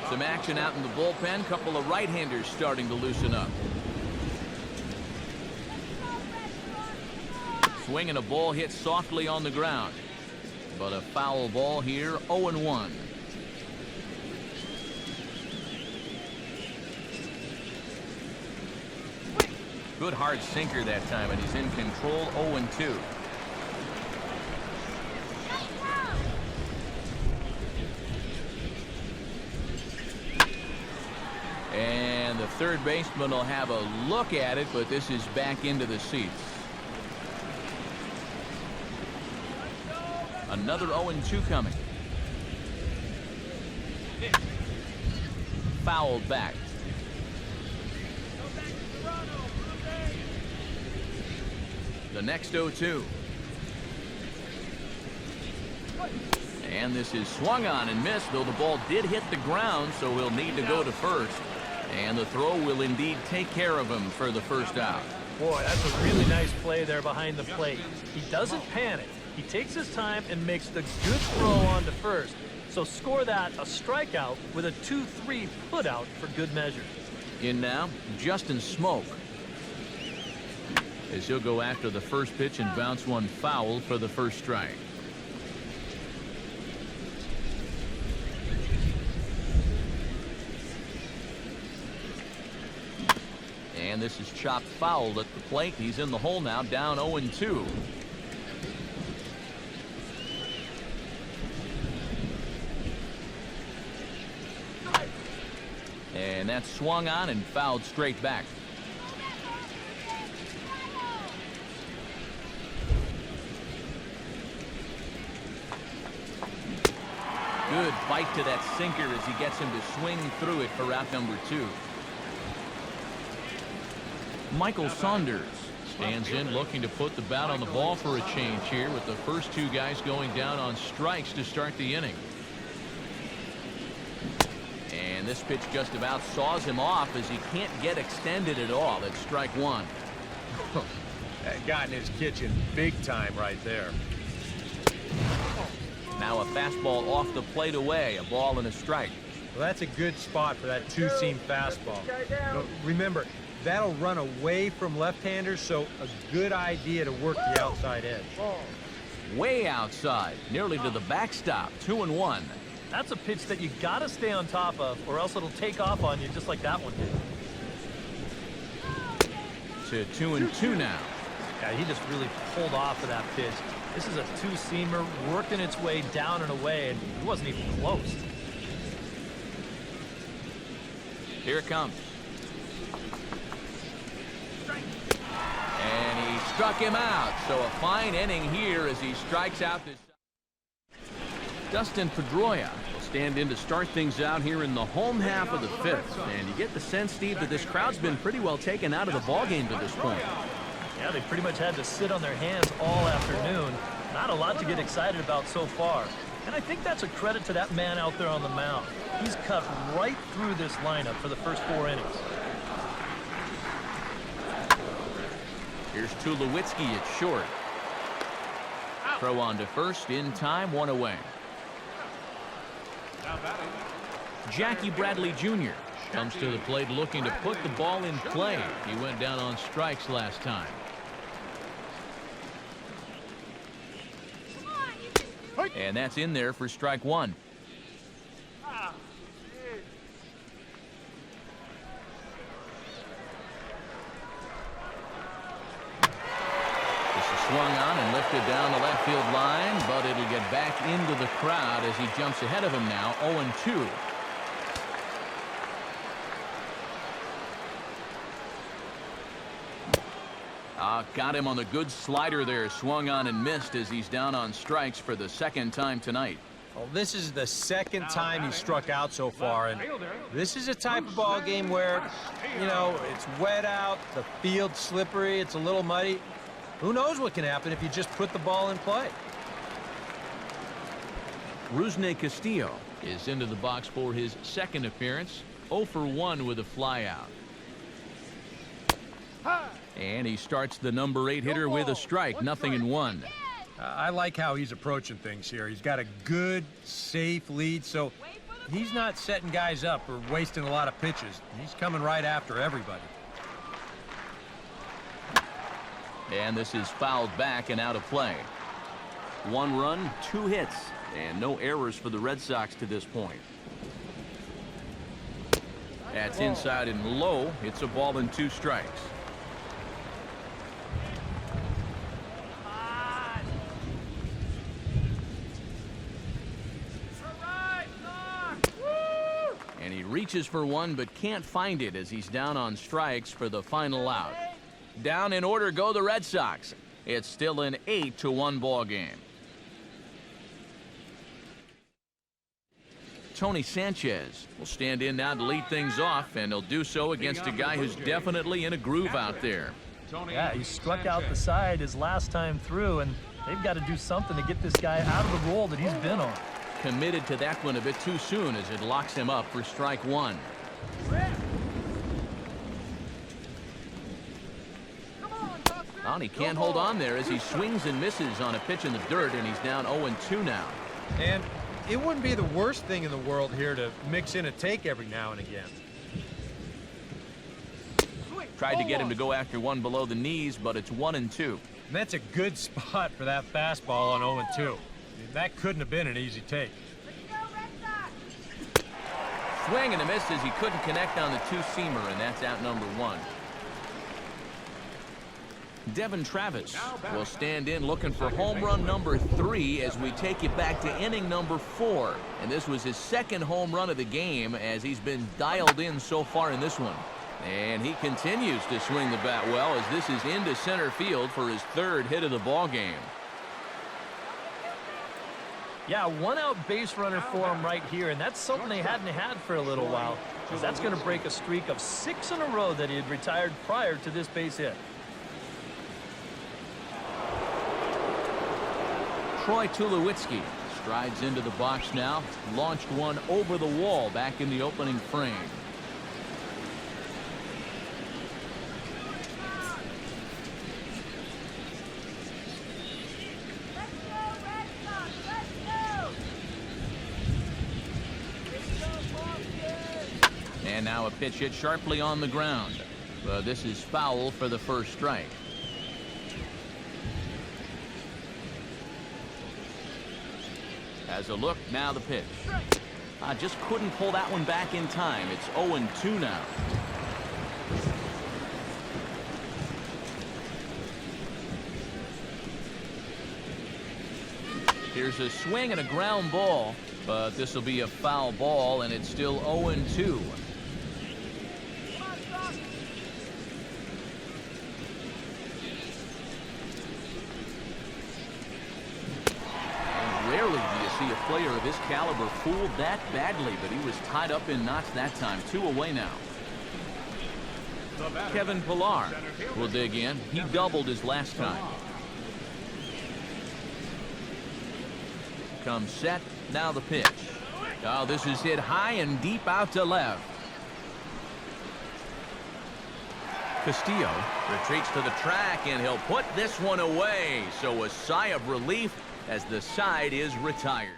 Some action out in the bullpen. Couple of right-handers starting to loosen up. Swing and a ball hit softly on the ground. But a foul ball here, 0-1. Good hard sinker that time, and he's in control, 0-2. And the third baseman will have a look at it, but this is back into the seats. Another 0-2 coming. Fouled back. The next 0-2. And this is swung on and missed, though the ball did hit the ground, so he'll need to go to first. And the throw will indeed take care of him for the first out. Boy, that's a really nice play there behind the plate. He doesn't panic. He takes his time and makes the good throw on to first. So score that a strikeout with a 2-3 put out for good measure. In now, Justin Smoke. As he'll go after the first pitch and bounce one foul for the first strike. And this is chopped foul at the plate. He's in the hole now, down 0-2. And that's swung on and fouled straight back. Good bite to that sinker as he gets him to swing through it for out number 2. Michael Saunders stands in, looking to put the bat on the ball for a change here, with the first 2 guys going down on strikes to start the inning. And this pitch just about saws him off as he can't get extended at all. It's strike 1. That got in his kitchen big time right there. Now a fastball off the plate away, a ball and a strike. Well, that's a good spot for that 2-seam fastball. But remember, that'll run away from left-handers, so a good idea to work the outside edge. Way outside, nearly to the backstop, 2-1. That's a pitch that you got to stay on top of, or else it'll take off on you just like that one did. To 2-2 now. Yeah, he just really pulled off of that pitch. This is a 2-seamer working its way down and away, and he wasn't even close. Here it comes. And he struck him out. So a fine inning here as he strikes out this. Dustin Pedroia will stand in to start things out here in the home half of the 5th. And you get the sense, Steve, that this crowd's been pretty well taken out of the ballgame to this point. Yeah, they pretty much had to sit on their hands all afternoon. Not a lot to get excited about so far. And I think that's a credit to that man out there on the mound. He's cut right through this lineup for the first 4 innings. Here's Tulowitzki at short. Throw on to first, in time, 1 away. Jackie Bradley Jr. comes to the plate looking to put the ball in play. He went down on strikes last time. And that's in there for strike 1. This is swung on and lifted down the left field line, but it'll get back into the crowd as he jumps ahead of him now, 0-2. Got him on the good slider there, swung on and missed as he's down on strikes for the second time tonight. Well, this is the second time he struck out so far, and this is a type of ball game where, you know, it's wet out, the field's slippery, it's a little muddy. Who knows what can happen if you just put the ball in play? Rusney Castillo is into the box for his second appearance, 0 for 1 with a flyout. And he starts the number 8 hitter with a strike, 0-1. I like how he's approaching things here. He's got a good, safe lead, so he's not setting guys up or wasting a lot of pitches. He's coming right after everybody. And this is fouled back and out of play. 1 run, 2 hits, and no errors for the Red Sox to this point. That's inside and low. It's a ball and 2 strikes. And he reaches for one but can't find it as he's down on strikes for the final out. Down in order go the Red Sox. It's still an 8-1 ball game. Tony Sanchez will stand in now to lead things off, and he'll do so against a guy who's definitely in a groove out there. Yeah, he struck out the side his last time through, and they've got to do something to get this guy out of the role that he's been on. Committed to that one a bit too soon as it locks him up for strike 1. Well, he can't hold on there as he swings and misses on a pitch in the dirt, and he's down 0-2 now. And it wouldn't be the worst thing in the world here to mix in a take every now and again. Tried to get him to go after one below the knees, but it's 1-2. And that's a good spot for that fastball on 0-2. That couldn't have been an easy take. Swing and a miss as he couldn't connect on the 2-seamer, and that's out number 1. Devin Travis will stand in looking for home run number 3 as we take it back to inning number 4. And this was his second home run of the game as he's been dialed in so far in this one. And he continues to swing the bat well as this is into center field for his 3rd hit of the ball game. Yeah, 1-out base runner for him right here, and that's something they hadn't had for a little while, because that's going to break a streak of 6 in a row that he had retired prior to this base hit. Troy Tulowitzki strides into the box now, launched one over the wall back in the opening frame. And now a pitch hit sharply on the ground. This is foul for the first strike. Has a look, now the pitch. Just couldn't pull that one back in time. It's 0-2 now. Here's a swing and a ground ball, but this will be a foul ball, and it's still 0-2. Rarely do you see a player of his caliber fooled that badly, but he was tied up in knots that time. 2 away now. Kevin Pillar will dig in. He doubled his last time. Comes set, now the pitch. Oh, this is hit high and deep out to left. Castillo retreats to the track, and he'll put this one away. So a sigh of relief as the side is retired.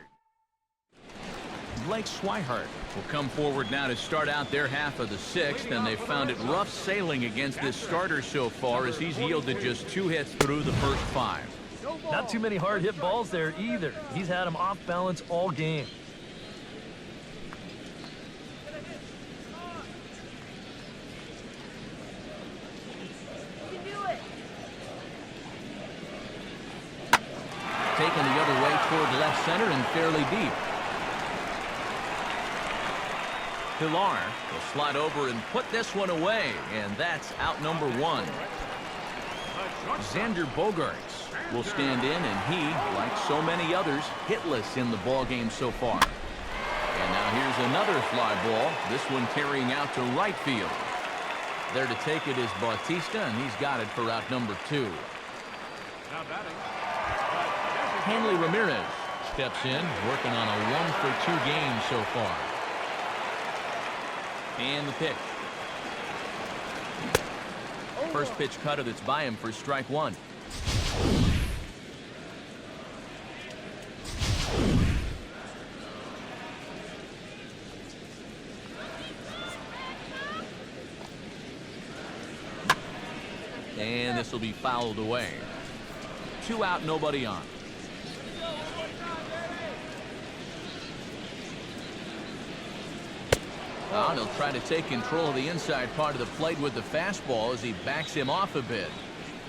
Blake Swihart will come forward now to start out their half of the 6th, and they've found it rough sailing against this starter so far as he's yielded just 2 hits through the first 5. Not too many hard hit balls there either. He's had them off balance all game. left center and fairly deep. Pilar will slide over and put this one away, and that's out number one. Xander Bogaerts will stand in, and he, like so many others, hitless in the ball game so far. And now here's another fly ball, this one carrying out to right field. There to take it is Bautista, and he's got it for out number two. Now batting. Hanley Ramirez steps in, working on a 1-for-2 game so far. And the pitch. First pitch cutter that's by him for strike one. And this will be fouled away. 2 out, nobody on. And he'll try to take control of the inside part of the plate with the fastball as he backs him off a bit.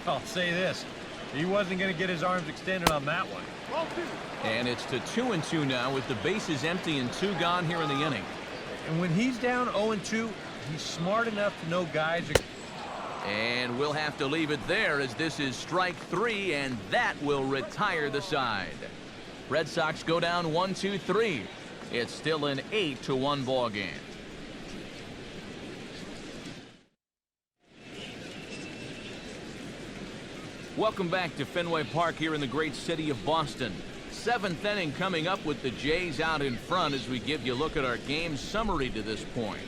I'll say this. He wasn't going to get his arms extended on that one. And it's to 2-2 now with the bases empty and 2 gone here in the inning. And when he's down 0-2, he's smart enough to know guys are... And we'll have to leave it there as this is strike 3, and that will retire the side. Red Sox go down 1-2-3. It's still an 8-1 ball game. Welcome back to Fenway Park here in the great city of Boston. 7th inning coming up with the Jays out in front as we give you a look at our game summary to this point.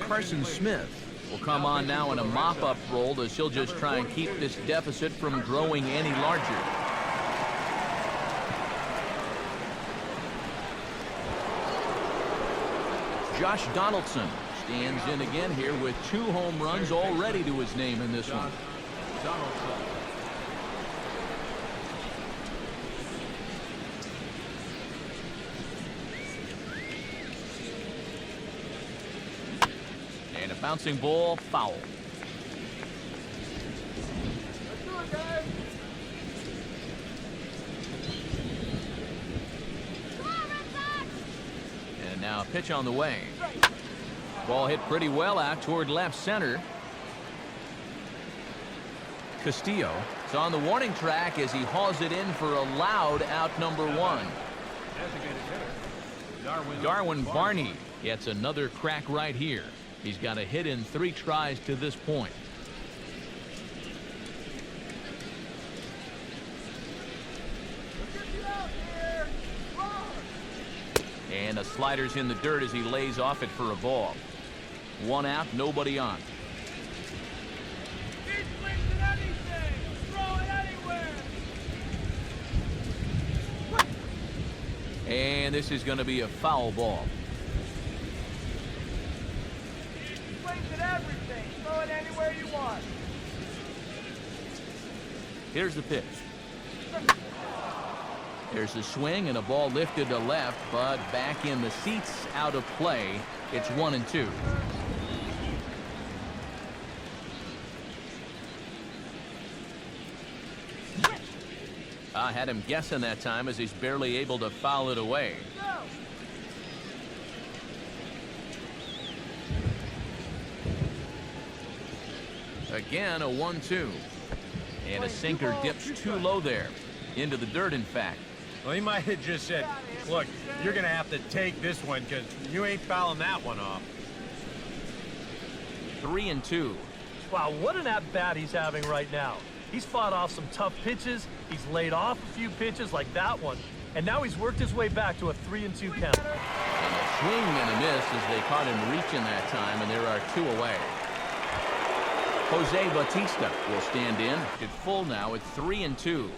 Carson Smith will come on now in a mop-up role as he'll just try and keep this deficit from growing any larger. Josh Donaldson stands in again here with 2 home runs already to his name in this one. And a bouncing ball, foul. And now a pitch on the way. Ball hit pretty well out toward left center. Castillo is on the warning track as he hauls it in for a loud out number 1. Darwin Barney gets another crack right here. He's got a hit in 3 tries to this point. And a slider's in the dirt as he lays off it for a ball. 1 out, nobody on. And this is going to be a foul ball. Swings at everything. Throw it anywhere you want. Here's the pitch. There's a swing and a ball lifted to left, but back in the seats, out of play. It's 1-2. I had him guessing that time as he's barely able to foul it away. Again, a 1-2. And a sinker dips too low there. Into the dirt, in fact. Well, he might have just said, look, you're going to have to take this one because you ain't fouling that one off. 3-2. Wow, what an at-bat he's having right now. He's fought off some tough pitches. He's laid off a few pitches like that one. And now he's worked his way back to a 3-2 count. And a swing and a miss as they caught him reaching that time, and there are 2 away. Jose Bautista will stand in at full now at 3-2.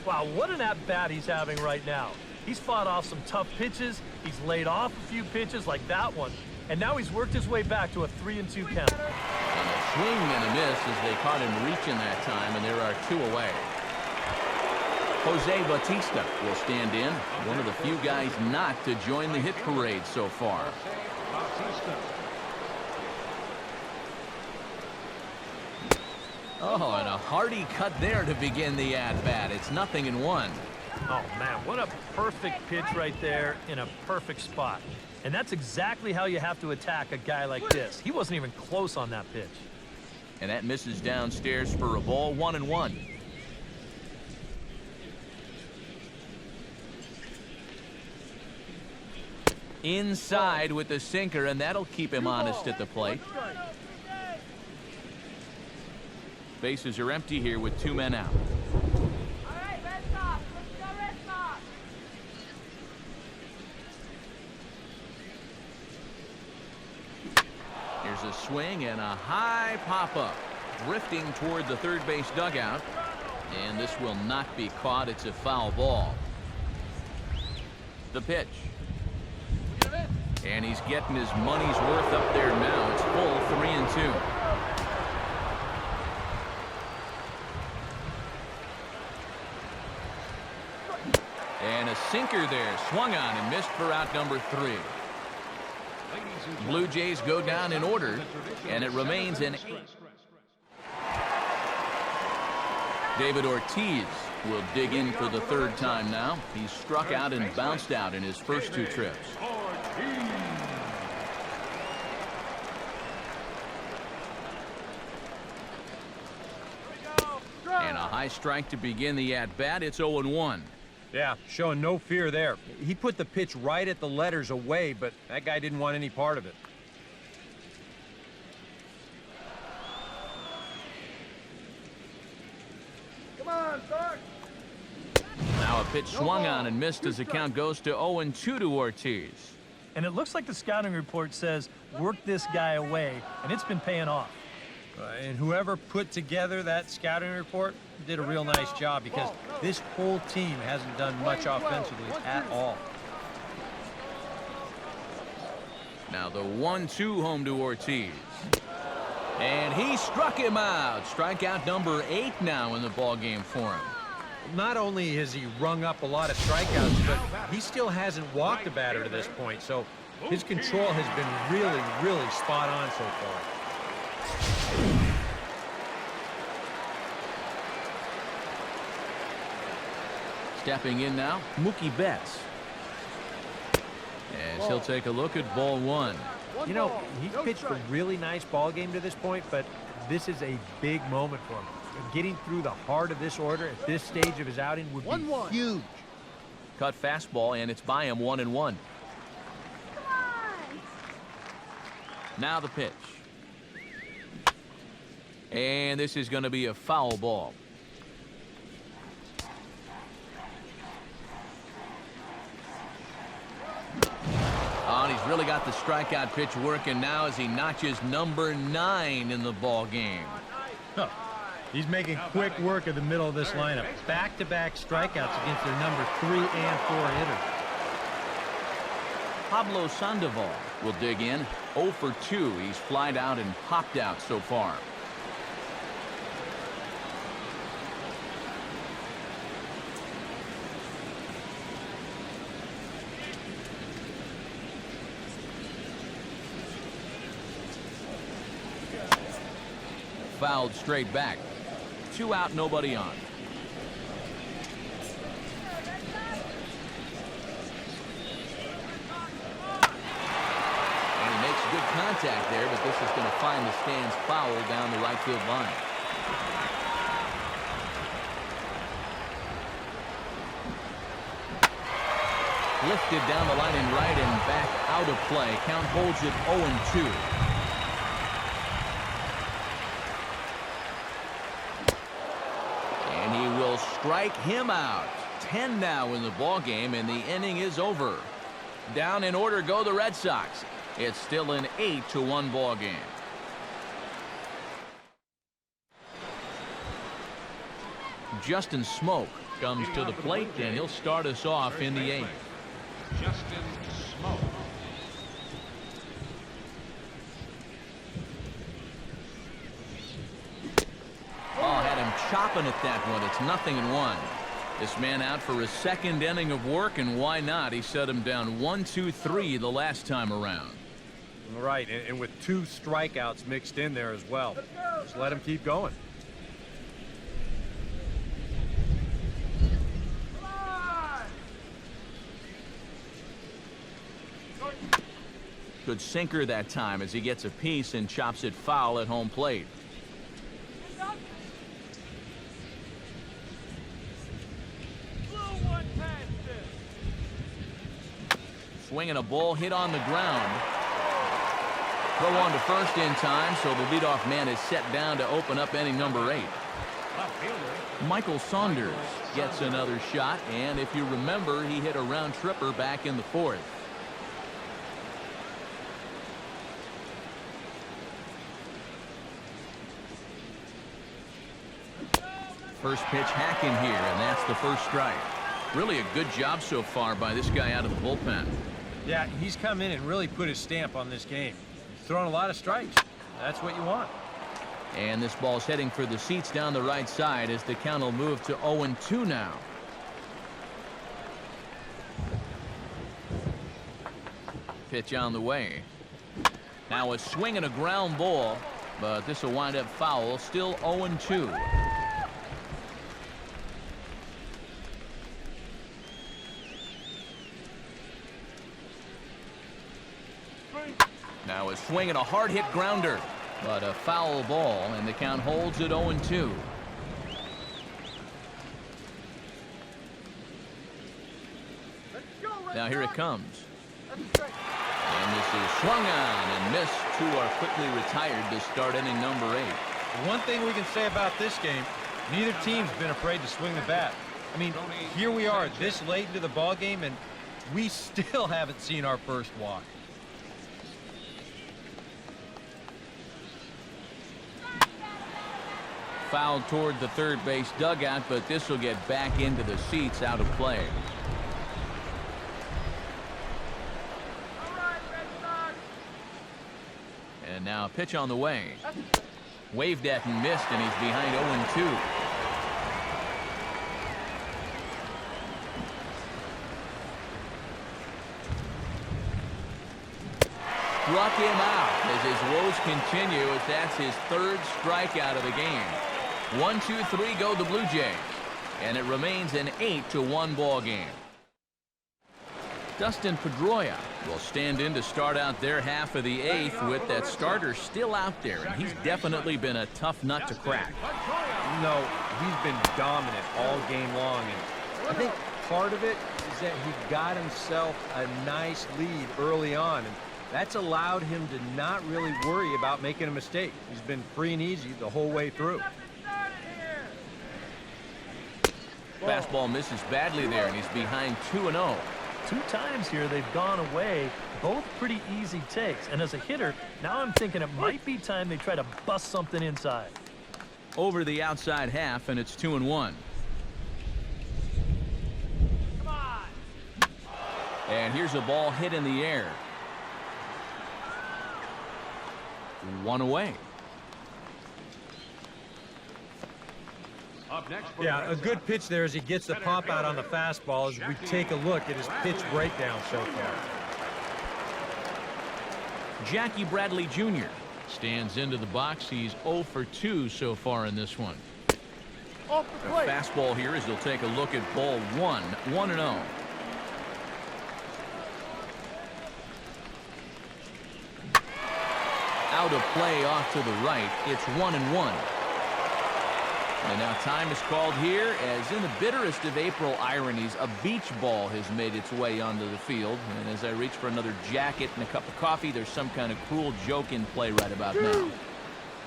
Wow, what an at-bat he's having right now. He's fought off some tough pitches. He's laid off a few pitches like that one. And now he's worked his way back to a 3-2 count. And a swing and a miss as they caught him reaching that time, and there are 2 away. Jose Bautista will stand in, one of the few guys not to join the hit parade so far. Oh, and a hearty cut there to begin the at-bat. It's 0-1. Oh, man, what a perfect pitch right there in a perfect spot. And that's exactly how you have to attack a guy like this. He wasn't even close on that pitch. And that misses downstairs for a ball, 1-1. Inside with the sinker, and that'll keep him honest at the plate. Bases are empty here with 2 men out. All right, Red Sox. Let's go, Red Sox. Here's a swing and a high pop-up. Drifting toward the third base dugout. And this will not be caught. It's a foul ball. The pitch. And he's getting his money's worth up there now. It's full 3-2. And a sinker there. Swung on and missed for out number 3. Blue Jays go down in order, and it remains an 8. David Ortiz will dig in for the 3rd time now. He's struck out and bounced out in his first 2 trips. And a high strike to begin the at-bat. It's 0-1. Yeah, showing no fear there. He put the pitch right at the letters away, but that guy didn't want any part of it. Come on, Sark. Now a pitch swung on and missed as the count goes to 0-2 to Ortiz. And it looks like the scouting report says, work this guy away, and it's been paying off. And whoever put together that scouting report did a real nice job, because this whole team hasn't done much offensively at all. Now the 1-2 home to Ortiz. And he struck him out. Strikeout number 8 now in the ballgame for him. Not only has he rung up a lot of strikeouts, but he still hasn't walked a batter to this point, so his control has been really, really spot on so far. Stepping in now, Mookie Betts. As he'll take a look at ball 1. You know, he's pitched a really nice ball game to this point, but this is a big moment for him. Getting through the heart of this order at this stage of his outing would be huge. Cut fastball, and it's by him 1-1. Come on. Now the pitch. And this is going to be a foul ball. Oh, and he's really got the strikeout pitch working now as he notches number 9 in the ball game. Huh. He's making quick work of the middle of this lineup. Back-to-back strikeouts against their number 3 and 4 hitters. Pablo Sandoval will dig in. 0 for 2. He's flied out and popped out so far. Fouled straight back. 2 out, nobody on. And he makes good contact there, but this is going to find the stands foul down the right field line. Lifted down the line in right and back out of play. Count holds it 0-2. And he will strike him out. 10 now in the ball game, and the inning is over. Down in order go the Red Sox. It's still an 8-1 ball game. Justin Smoke comes to the plate, and he'll start us off in the 8th. Justin Smoke. Oh, had him chopping at that one. It's 0-1. This man out for his 2nd inning of work, and why not? He set him down 1-2-3 the last time around. All right, and with 2 strikeouts mixed in there as well. Just let him keep going. Good sinker that time as he gets a piece and chops it foul at home plate. Swinging a ball hit on the ground. Throw on to first in time, so the leadoff man is set down to open up inning number 8. Michael Saunders gets another shot, and if you remember, he hit a round tripper back in the 4th. First pitch hacking here, and that's the first strike. Really a good job so far by this guy out of the bullpen. Yeah, he's come in and really put his stamp on this game. He's throwing a lot of strikes. That's what you want. And this ball's heading for the seats down the right side as the count will move to 0-2 now. Pitch on the way. Now a swing and a ground ball, but this will wind up foul. Still 0-2. Now a swing and a hard hit grounder, but a foul ball, and the count holds at 0-2. Now here it comes. And this is swung on and missed. 2 are quickly retired to start inning number 8. One thing we can say about this game, neither team's been afraid to swing the bat. I mean, here we are this late into the ball game, and we still haven't seen our first walk. Fouled toward the third base dugout, but this will get back into the seats out of play. And now a pitch on the way. Waved at and missed, and he's behind 0-2. Struck him out as his woes continue, as that's his 3rd strikeout of the game. 1-2-3 go the Blue Jays, and it remains an 8-1 ball game. Dustin Pedroia will stand in to start out their half of the 8th with that starter still out there, and he's definitely been a tough nut to crack. No, he's been dominant all game long, and I think part of it is that he got himself a nice lead early on, and that's allowed him to not really worry about making a mistake. He's been free and easy the whole way through. Fastball misses badly there, and he's behind 2-0. 2 times here they've gone away, both pretty easy takes. And as a hitter, now I'm thinking it might be time they try to bust something inside. Over the outside half, and it's 2-1. Come on. And here's a ball hit in the air. 1 away. Up next for Yeah, a good pitch there as he gets the pop out on the fastball as we take a look at his pitch breakdown so far. Jackie Bradley Jr. stands into the box. He's 0 for 2 so far in this one. Off the plate. Fastball here as he'll take a look at ball 1, 1-0. Out of play off to the right. It's 1-1. And now time is called here, as in the bitterest of April ironies, a beach ball has made its way onto the field. And as I reach for another jacket and a cup of coffee, there's some kind of cruel joke in play right about now.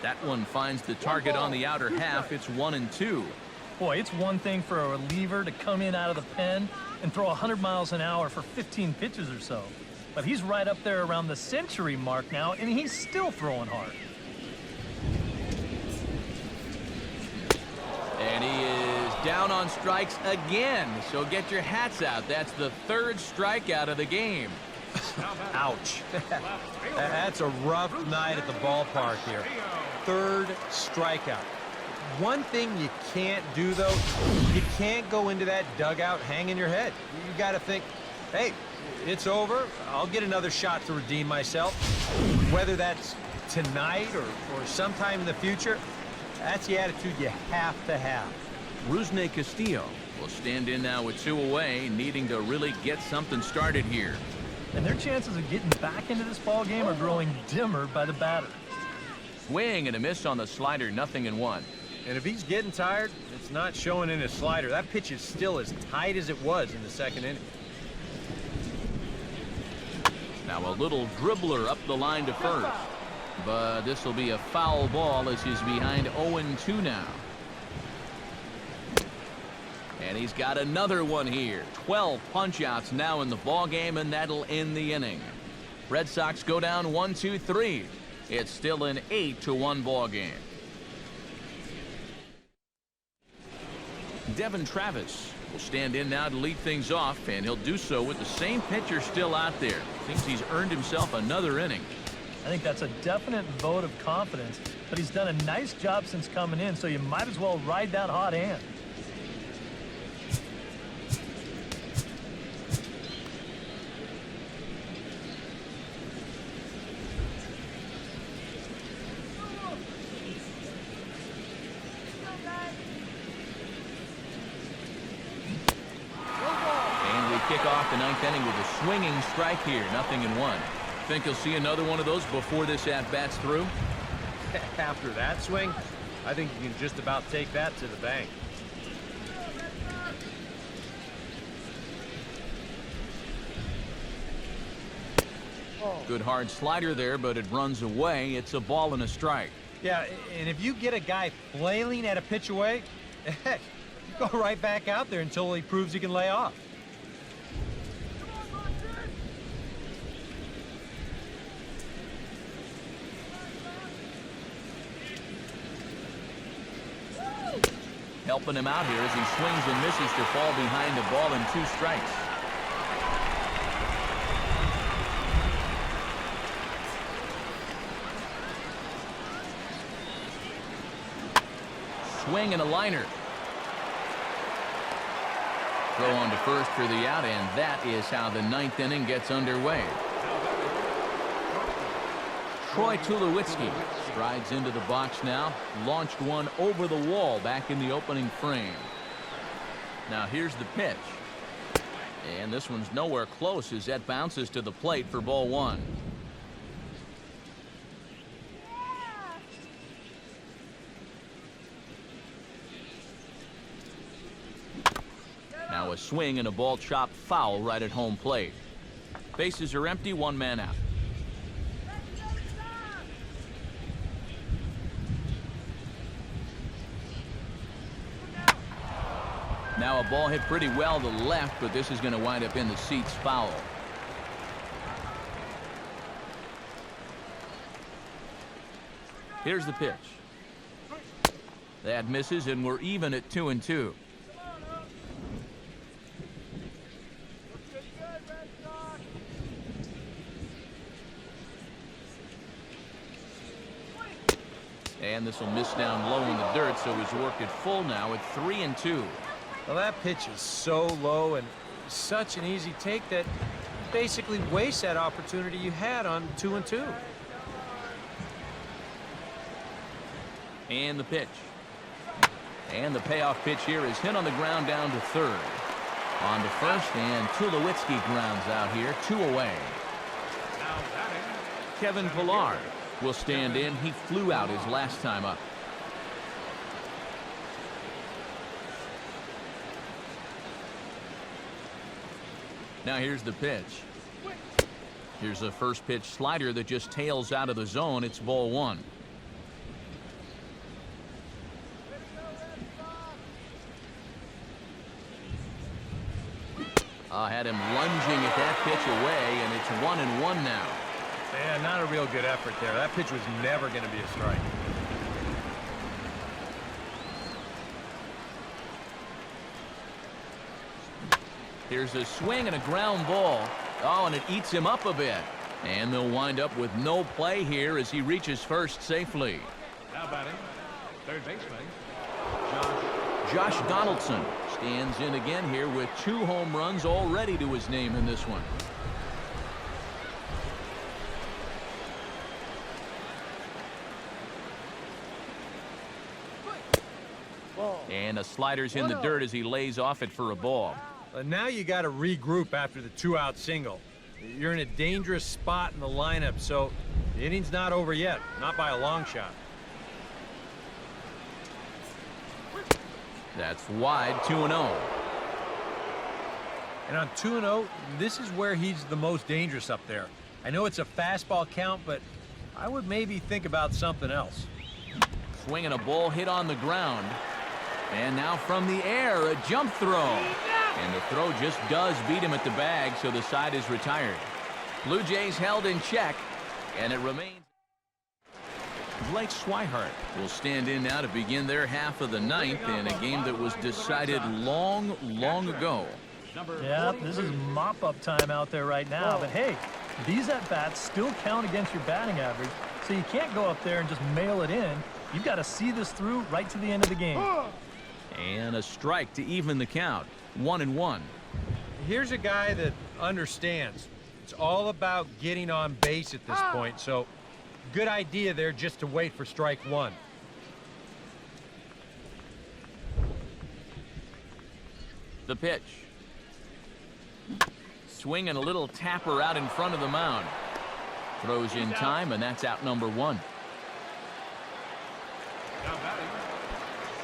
That one finds the target on the outer half. It's 1-2. Boy, it's one thing for a reliever to come in out of the pen and throw 100 miles an hour for 15 pitches or so. But he's right up there around the century mark now, and he's still throwing hard. And he is down on strikes again. So get your hats out. That's the 3rd strikeout of the game. Ouch. That's a rough night at the ballpark here. 3rd strikeout. One thing you can't do, though, you can't go into that dugout hanging your head. You got to think, hey, it's over. I'll get another shot to redeem myself. Whether that's tonight or sometime in the future, that's the attitude you have to have. Rusney Castillo will stand in now with 2 away, needing to really get something started here. and their chances of getting back into this ball game are growing dimmer by the batter. Swing and a miss on the slider, 0-1. And if he's getting tired, it's not showing in his slider. That pitch is still as tight as it was in the second inning. Now a little dribbler up the line to first. But this will be a foul ball as he's behind 0-2 now. And he's got another one here. 12 punch-outs now in the ball game, and that'll end the inning. Red Sox go down 1-2-3. It's still an 8-1 ball game. Devin Travis will stand in now to lead things off, and he'll do so with the same pitcher still out there. Thinks he's earned himself another inning. I think that's a definite vote of confidence, but he's done a nice job since coming in, so you might as well ride that hot hand. Kick off the ninth inning with a swinging strike here, 0-1. Think you'll see another one of those before this at-bat's through? After that swing, I think you can just about take that to the bank. Good hard slider there, but it runs away. It's a ball and a strike. Yeah, and if you get a guy flailing at a pitch away, heck, you go right back out there until he proves he can lay off. Helping him out here as he swings and misses to fall behind a ball and 2 strikes. Swing and a liner. Throw on to first for the out, and that is how the ninth inning gets underway. Troy Tulowitzki strides into the box now, launched one over the wall back in the opening frame. Now here's the pitch. And this one's nowhere close as that bounces to the plate for ball 1. Now a swing and a ball chopped foul right at home plate. Bases are empty, 1 man out. Now a ball hit pretty well to the left, but this is going to wind up in the seats foul. Here's the pitch. That misses, and we're even at 2-2. And this will miss down low in the dirt, so he's worked it full now at 3-2. Well, that pitch is so low and such an easy take that basically wastes that opportunity you had on 2-2. And the pitch. And the payoff pitch here is hit on the ground down to third. On to first, and Tulowitzki grounds out here, 2 away. Kevin Pillar will stand in. He flew out his last time up. Now here's the pitch. Here's a first pitch slider that just tails out of the zone. It's ball 1. Had him lunging at that pitch away, and it's 1-1 now. Yeah, not a real good effort there. That pitch was never going to be a strike. Here's a swing and a ground ball. Oh, and it eats him up a bit. And they'll wind up with no play here as he reaches first safely. Now batting, third baseman, Josh Donaldson stands in again here with 2 home runs already to his name in this one. And a slider's in the dirt as he lays off it for a ball. Now you got to regroup after the 2-out single. You're in a dangerous spot in the lineup, so the inning's not over yet, not by a long shot. That's wide, 2-0. And on 2-0, this is where he's the most dangerous up there. I know it's a fastball count, but I would maybe think about something else. Swinging a ball hit on the ground. And now from the air, a jump throw. And the throw just does beat him at the bag, so the side is retired. Blue Jays held in check, and it remains. Blake Swihart will stand in now to begin their half of the ninth in a game that was decided long, long ago. Yeah, this is mop-up time out there right now. But hey, these at-bats still count against your batting average, so you can't go up there and just mail it in. You've got to see this through right to the end of the game. And a strike to even the count. 1-1. Here's a guy that understands. It's all about getting on base at this point, so good idea there just to wait for strike one. The pitch. Swinging a little tapper out in front of the mound. Throws in time, and that's out number one. Now batting,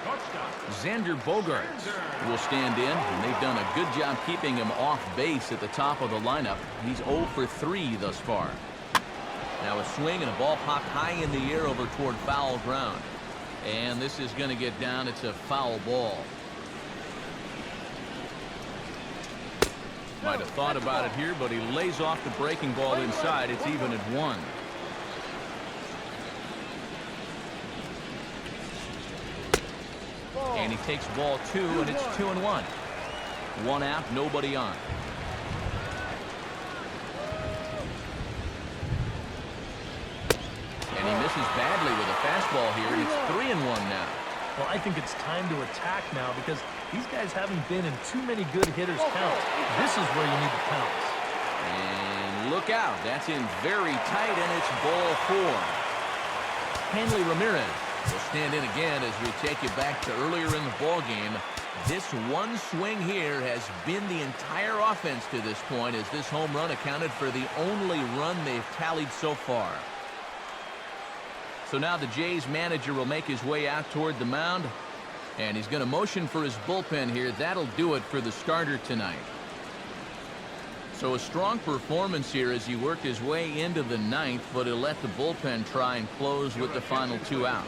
shortstop. Xander Bogaerts will stand in, and they've done a good job keeping him off base at the top of the lineup. He's 0 for 3 thus far. Now a swing and a ball popped high in the air over toward foul ground. And this is going to get down. It's a foul ball. Might have thought about it here, but he lays off the breaking ball inside. It's even at 1. And he takes ball 2, and it's 2-1. 1 out, nobody on. And he misses badly with a fastball here, and it's 3-1 now. Well, I think it's time to attack now because these guys haven't been in too many good hitters' counts. This is where you need the counts. And look out. That's in very tight, and it's ball 4. Hanley Ramirez will stand in again as we take you back to earlier in the ball game. This one swing here has been the entire offense to this point, as this home run accounted for the only run they've tallied so far. So now the Jays manager will make his way out toward the mound, and he's going to motion for his bullpen here. That'll do it for the starter tonight. So a strong performance here as he worked his way into the ninth, but he'll let the bullpen try and close with the final 2 outs.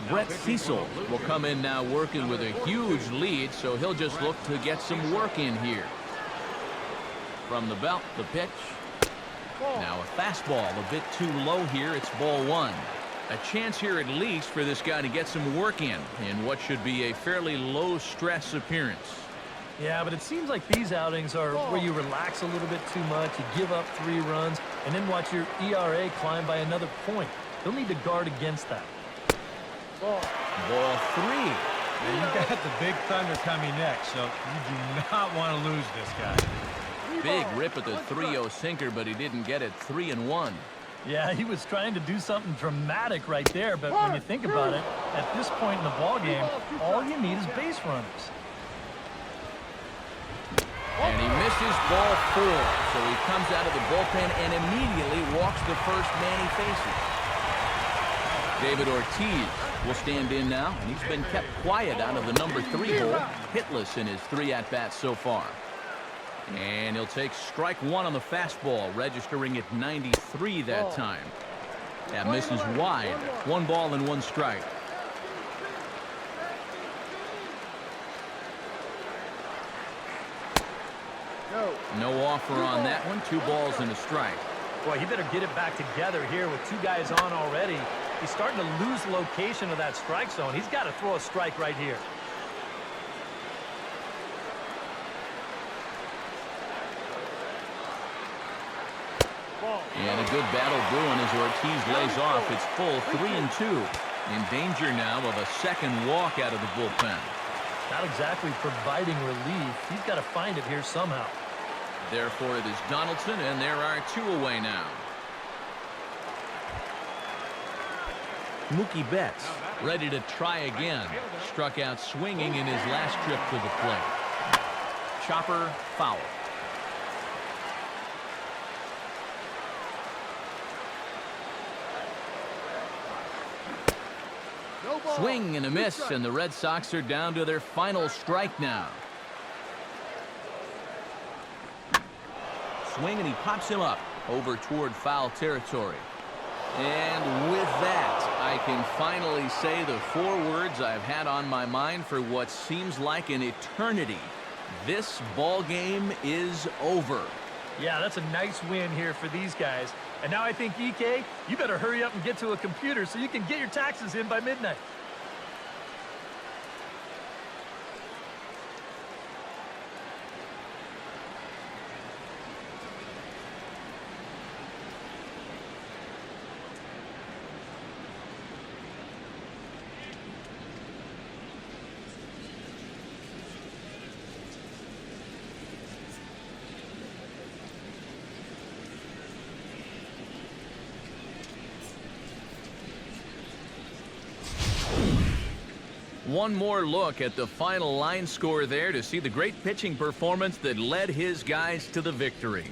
Brett Cecil will come in now working with a huge lead, so he'll just look to get some work in here. From the belt, the pitch. Now a fastball a bit too low here. It's ball 1. A chance here at least for this guy to get some work in what should be a fairly low-stress appearance. Yeah, but it seems like these outings are where you relax a little bit too much, you give up 3 runs, and then watch your ERA climb by another point. They'll need to guard against that. Ball 3. And you got the big thunder coming next, so you do not want to lose this guy. Big rip at the 3-0 sinker, but he didn't get it. 3-1. Yeah, he was trying to do something dramatic right there, but when you think about it, at this point in the ball game, all you need is base runners. And he misses ball 4, so he comes out of the bullpen and immediately walks the first man he faces. David Ortiz will stand in now, and he's been kept quiet out of the number 3 hole, hitless in his 3 at-bats so far. And he'll take strike 1 on the fastball, registering at 93 that time. That misses wide. 1 ball and 1 strike. No offer on that one. 2 balls and a strike. Boy, he better get it back together here with 2 guys on already. He's starting to lose location of that strike zone. He's got to throw a strike right here. And a good battle brewing as Ortiz lays off. It's full 3-2. In danger now of a second walk out of the bullpen. Not exactly providing relief. He's got to find it here somehow. Therefore, it is Donaldson, and there are 2 away now. Mookie Betts ready to try again. Struck out swinging in his last trip to the plate. Chopper foul. Swing and a miss, and the Red Sox are down to their final strike now. Swing, and he pops him up over toward foul territory. And with that, I can finally say the 4 words I've had on my mind for what seems like an eternity. This ball game is over. Yeah, that's a nice win here for these guys. And now I think, EK, you better hurry up and get to a computer so you can get your taxes in by midnight. One more look at the final line score there to see the great pitching performance that led his guys to the victory.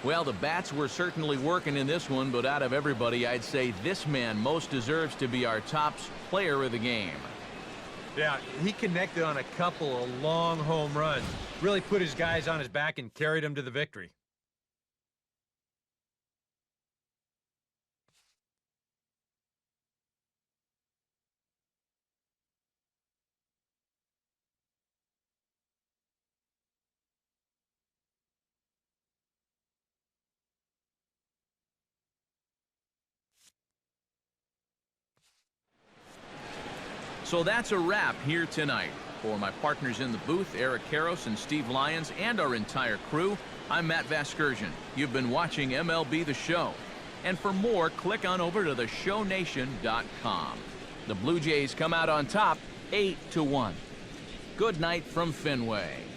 Well, the bats were certainly working in this one, but out of everybody, I'd say this man most deserves to be our top player of the game. Yeah, he connected on a couple of long home runs. Really put his guys on his back and carried them to the victory. So that's a wrap here tonight. For my partners in the booth, Eric Karros and Steve Lyons, and our entire crew, I'm Matt Vasgersian. You've been watching MLB The Show. And for more, click on over to theshownation.com. The Blue Jays come out on top, 8-1. Good night from Fenway.